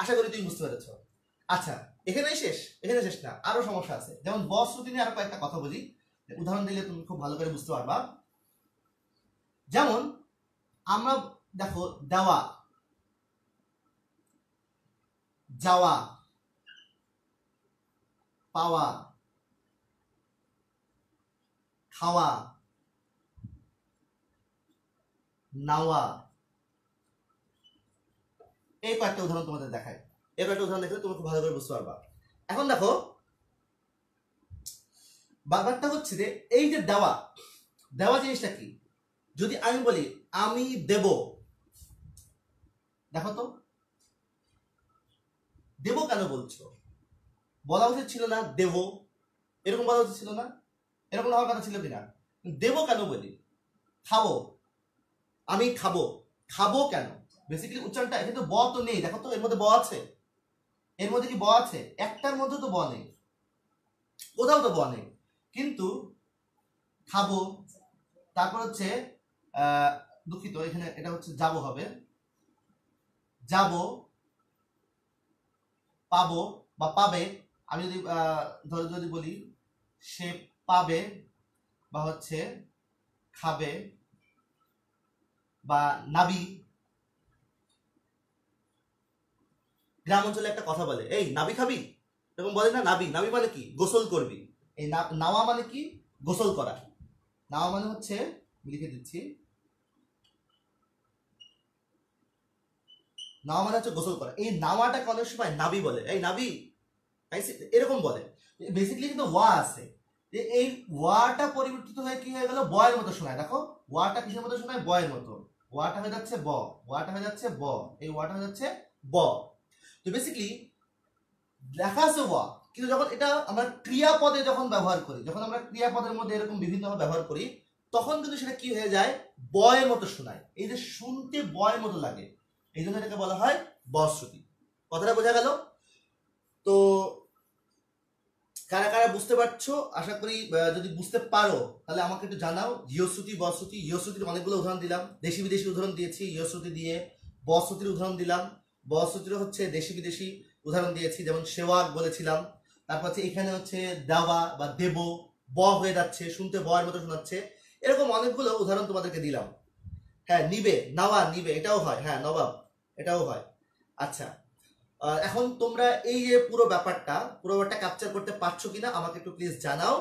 আশা করি তুমি বুঝতে পেরেছ। আচ্ছা, এখানেই শেষ? এখানে শেষ না, আরো সমস্যা আছে। যেমন ব শ্রুতি নিয়ে আরো কয়েকটা কথা বলি, উদাহরণ দিলে তুমি খুব ভালো করে বুঝতে পারবা। যেমন আমরা দেখো দেওয়া, যাওয়া, পাওয়া, খাওয়া, নাওয়া, এই কয়েকটা উদাহরণ তোমাদের দেখায়। এই কয়েকটা উদাহরণ দেখলে তুমি খুব ভালো করে বুঝতে পারবা। এখন দেখো ব্যাপারটা হচ্ছে যে এই যে দেওয়া, দেওয়া জিনিসটা কি? যদি আমি বলি আমি দেব, দেখো তো দেব কেন বলছো? বলা উচিত ছিল না দেব, এরকম বলা উচিত ছিল না? এরকম হওয়ার কথা ছিল কিনা? দেব কেন বলি? খাবো, আমি খাবো, খাবো কেন? বেসিক্যালি উচ্চারণটা কিন্তু ব তো নেই, দেখো তো এর মধ্যে ব আছে? এর মধ্যে কি ব আছে? একটার মধ্যে তো ব নেই, কোথাও তো ব নেই। কিন্তু খাবো, তারপর হচ্ছে দুঃখিত, এখানে এটা হচ্ছে যাব হবে, যাব, পাবো বা পাবে। আমি যদি ধরে যদি বলি সে পাবে বা হচ্ছে খাবে বা নাবি। গ্রাম অঞ্চলে একটা কথা বলে, এই নাবি খাবি, এরকম বলে না? নাবি, নাবি মানে কি? গোসল করবি। এই নাওয়া মানে কি? গোসল করা। নাওয়া মানে হচ্ছে, লিখে দিচ্ছি, নাওয়া মানে হচ্ছে গোসল করা। এই নাওয়াটাকে অনেক সময় নাবি বলে, এই নাবি, এরকম বলে। বেসিক্যালি কিন্তু ওয়া আছে, যে এই ওয়াটা পরিবর্তিত হয়ে কি হয়ে গেল? বয়ের মতো শোনায়। দেখো ওয়াটা কিসের মতো শোনায়? বয়ের মতো। ওয়াটা হয়ে যাচ্ছে ব, ওয়াটা হয়ে যাচ্ছে ব, এই ওয়াটা হয়ে যাচ্ছে ব। তো বেসিক্যালি লেখা আছে ওয়া, কিন্তু যখন এটা আমরা ক্রিয়াপদে যখন ব্যবহার করি, যখন আমরা ক্রিয়াপদের মধ্যে এরকম বিভিন্নভাবে ব্যবহার করি, তখন কিন্তু সেটা কি হয়ে যায়? বয়ের মতো শোনায়। এই যে শুনতে বয়ের মতো লাগে, এই জন্য এটাকে বলা হয় বশ্রুতি। কথাটা বোঝা গেল? তো কারা কারা বুঝতে পারছো? আশা করি যদি বুঝতে পারো তাহলে আমাকে একটু জানাও। ইয়শ্রুতি, বশ্রুতি, ইয়শ্রুতির অনেকগুলো উদাহরণ দিলাম, দেশি বিদেশি উদাহরণ দিয়েছি ইয়শ্রুতি দিয়ে। বশ্রুতির উদাহরণ দিলাম, বশ্রুতির হচ্ছে দেশি বিদেশি উদাহরণ দিয়েছি, যেমন সেওয়াক বলেছিলাম। তারপর হচ্ছে এখানে হচ্ছে দেওয়া বা দেব, ব হয়ে যাচ্ছে, শুনতে বয়ের মতো শোনাচ্ছে। এরকম অনেকগুলো উদাহরণ তোমাদেরকে দিলাম। হ্যাঁ, নিবে, নাওয়া, নিবে, এটাও হয়। হ্যাঁ, নবাব, এটাও হয়। আচ্ছা, এখন তোমরা এই যে পুরো ব্যাপারটা ক্যাপচার করতে পারছো কিনা আমাকে একটু প্লিজ জানাও।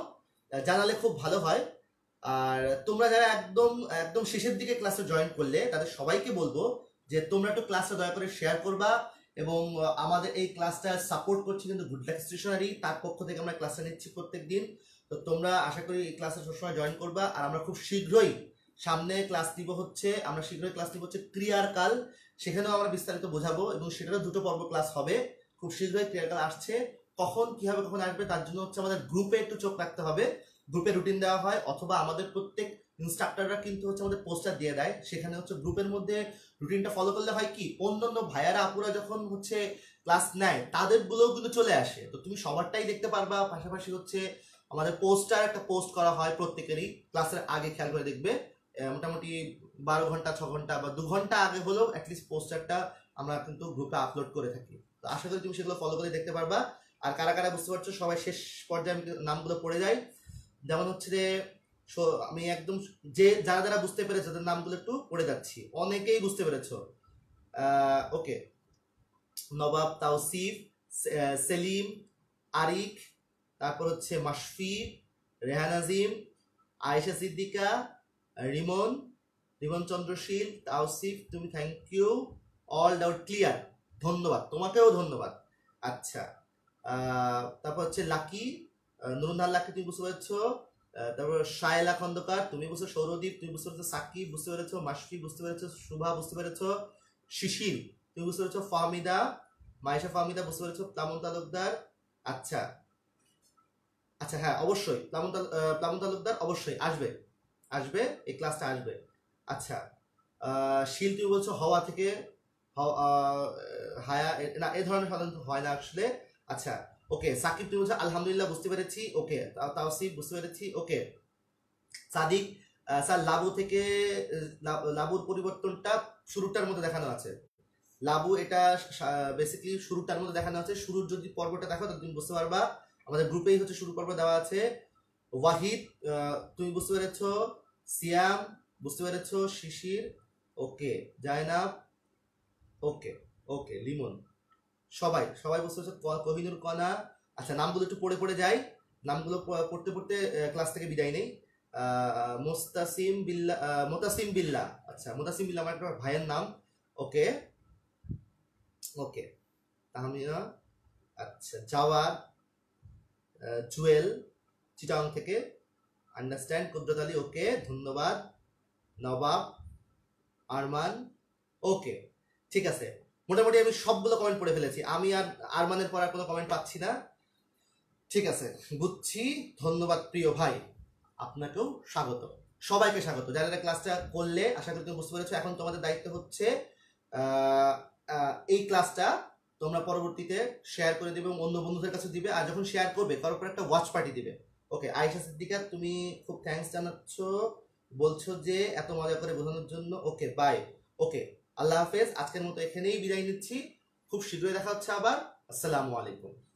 জানালে খুব ভালো হয়। আর তোমরা যারা একদম একদম শেষের দিকে ক্লাসে জয়েন করলে তাদের সবাইকে বলবো যে তোমরা একটু ক্লাসটা দয়া করে শেয়ার করবা। এবং আমাদের এই ক্লাসটা সাপোর্ট করছে কিন্তু গুড লাক স্টেশনারি, তার পক্ষ থেকে আমরা ক্লাসটা নিচ্ছি প্রত্যেক দিন। তো তোমরা আশা করি এই ক্লাসে সবসময় জয়েন করবা। আর আমরা খুব শীঘ্রই সামনে ক্লাস নিব হচ্ছে, ক্রিয়ার কাল। সেখানেও আমরা বিস্তারিত বোঝাবো এবং সেটারও দুটো পর্ব ক্লাস হবে। খুব শীঘ্রই ক্রিয়ার কাল আসছে। কখন কি হবে, কখন আসবে, তার জন্য হচ্ছে আমাদের গ্রুপে একটু চোখ রাখতে হবে। গ্রুপে রুটিন দেওয়া হয়, অথবা আমাদের প্রত্যেক ইনস্ট্রাক্টররা কিন্তু হচ্ছে আমাদের পোস্টার দিয়ে দেয়, সেখানে হচ্ছে গ্রুপের মধ্যে রুটিনটা ফলো করলে হয় কি, অন্যান্য ভাইয়ারা আপুরা যখন হচ্ছে ক্লাস নেয় তাদের গুলোও কিন্তু চলে আসে, তো তুমি সবারটাই দেখতে পারবা। পাশাপাশি হচ্ছে আমাদের পোস্টার একটা পোস্ট করা হয় প্রত্যেকেরই ক্লাসের আগে, খেয়াল করে দেখবে। মোটামুটি 12 ঘন্টা 6 ঘন্টা বা 2 ঘন্টা আগে হলেও অ্যাটলিস্ট পোস্টারটা আমরা কিন্তু গ্রুপে আপলোড করে থাকি। তো আশা করি তুমি সেগুলো ফলো করে দেখতে পারবা। আর কারা কারা বুঝতে পারছো সবাই শেষ পর্যায়ে আমি নামগুলো পড়ে যাই। যেমন হচ্ছে যে আমি একদম যে যারা যারা বুঝতে পেরেছো তাদের নামগুলো একটু পড়ে যাচ্ছি, অনেকেই বুঝতে পেরেছো। ওকে, নবাব, তাওসিফ, সেলিম, আরিক, তারপর হচ্ছে মাশফি, রেহান আজিম, আয়েশা সিদ্দিকা, রিমন, রিমন চন্দ্রশীল, তাওসিফ, তুমি thank you, all doubt clear, ধন্যবাদ, তোমাকেও ধন্যবাদ। আচ্ছা, তারপর হচ্ছে লাকি, নুরুন্নাল লাকি, তুমি বুঝতে পেরেছো। তারপর শায়লা খন্দকার, তুমি বুঝছো। সৌরদীপ, তুমি বুঝতে পেরেছো। সাকিব বুঝতে পেরেছো। মাশফি বুঝতে পেরেছো। শুভা বুঝতে পেরেছো। শিশির, তুমি বুঝতে পেরেছো। ফাহমিদা, মাইশা ফাহমিদা বুঝতে পেরেছো। প্লামন তালুকদার, আচ্ছা আচ্ছা, হ্যাঁ অবশ্যই প্লামন তালুকদার অবশ্যই আসবে, আসবে, এই ক্লাসটা আসবে। আচ্ছা, শিল, তুমি বলছো হওয়া থেকে, হায়া, না এ ধরনের সাধারণত হয় না আসলে। আচ্ছা, ওকে, সাকিব তুমি বলছো আলহামদুলিল্লাহ, বুঝতে পেরেছি। ওকে, তাওসিফ বুঝতে পেরেছি। ওকে, সাদিক, স্যার লাবু থেকে, লাবুর পরিবর্তনটা শুরুটার মধ্যে দেখানো আছে। লাবু এটা বেসিক্যালি শুরুটার মধ্যে দেখানো আছে। শুরুর যদি পর্বটা দেখো তাহলে তুমি বুঝতে পারবা, আমাদের গ্রুপেই হচ্ছে শুরু পর্ব দেওয়া আছে। ওয়াহিদ, তুমি বুঝতে পেরেছো। সিয়াম বুঝতে পেরেছো। শিশির, ওকে, জায়নাব, ওকে, ওকে, লিমন, সবাই সবাই বুঝতে পেরেছো। কোহিনুর কণা, আচ্ছা নামগুলো একটু পড়ে পড়ে যাই, নামগুলো পড়তে পড়তে ক্লাস থেকে বিদায় নেই। মোস্তাসিম বিল্লাহ, মোতাসিম বিল্লাহ, আচ্ছা মোতাসিম বিল্লাহ আমার একটা ভাইয়ের নাম। ওকে, ওকে, তাহমিনা, আচ্ছা জাওয়াদ, জুয়েল চিটাং থেকে, আন্ডারস্ট্যান্ড। কুদরত আলী, ওকে, ধন্যবাদ। নবাব, আরমান, ওকে, ঠিক আছে। মোটামুটি আমি সবগুলো কমেন্ট পড়ে ফেলেছি, আমি আর আরমানের পড়ার কোনো কমেন্ট পাচ্ছি না। ঠিক আছে, বুঝছি, ধন্যবাদ প্রিয় ভাই, আপনাকেও স্বাগত, সবাইকে স্বাগত। যারা ক্লাসটা করলে আশা করি তুমি বুঝতে পেরেছো। এখন তোমাদের দায়িত্ব হচ্ছে এই ক্লাসটা তোমরা পরবর্তীতে শেয়ার করে দিবে এবং অন্য বন্ধুদের কাছে দিবে। আর যখন শেয়ার করবে করার পর একটা ওয়াচ পার্টি দিবে। ওকে, আয়েশা সিদ্দিকা তুমি খুব থ্যাঙ্কস জানাচ্ছ, বলছো যে এত মজা করে বোঝানোর জন্য। Okay bye. ওকে, আল্লাহ হাফেজ। আজকের মতো এখানেই বিদায় নিচ্ছি, খুব শীঘ্রই দেখা হচ্ছে আবার। আসসালামু আলাইকুম।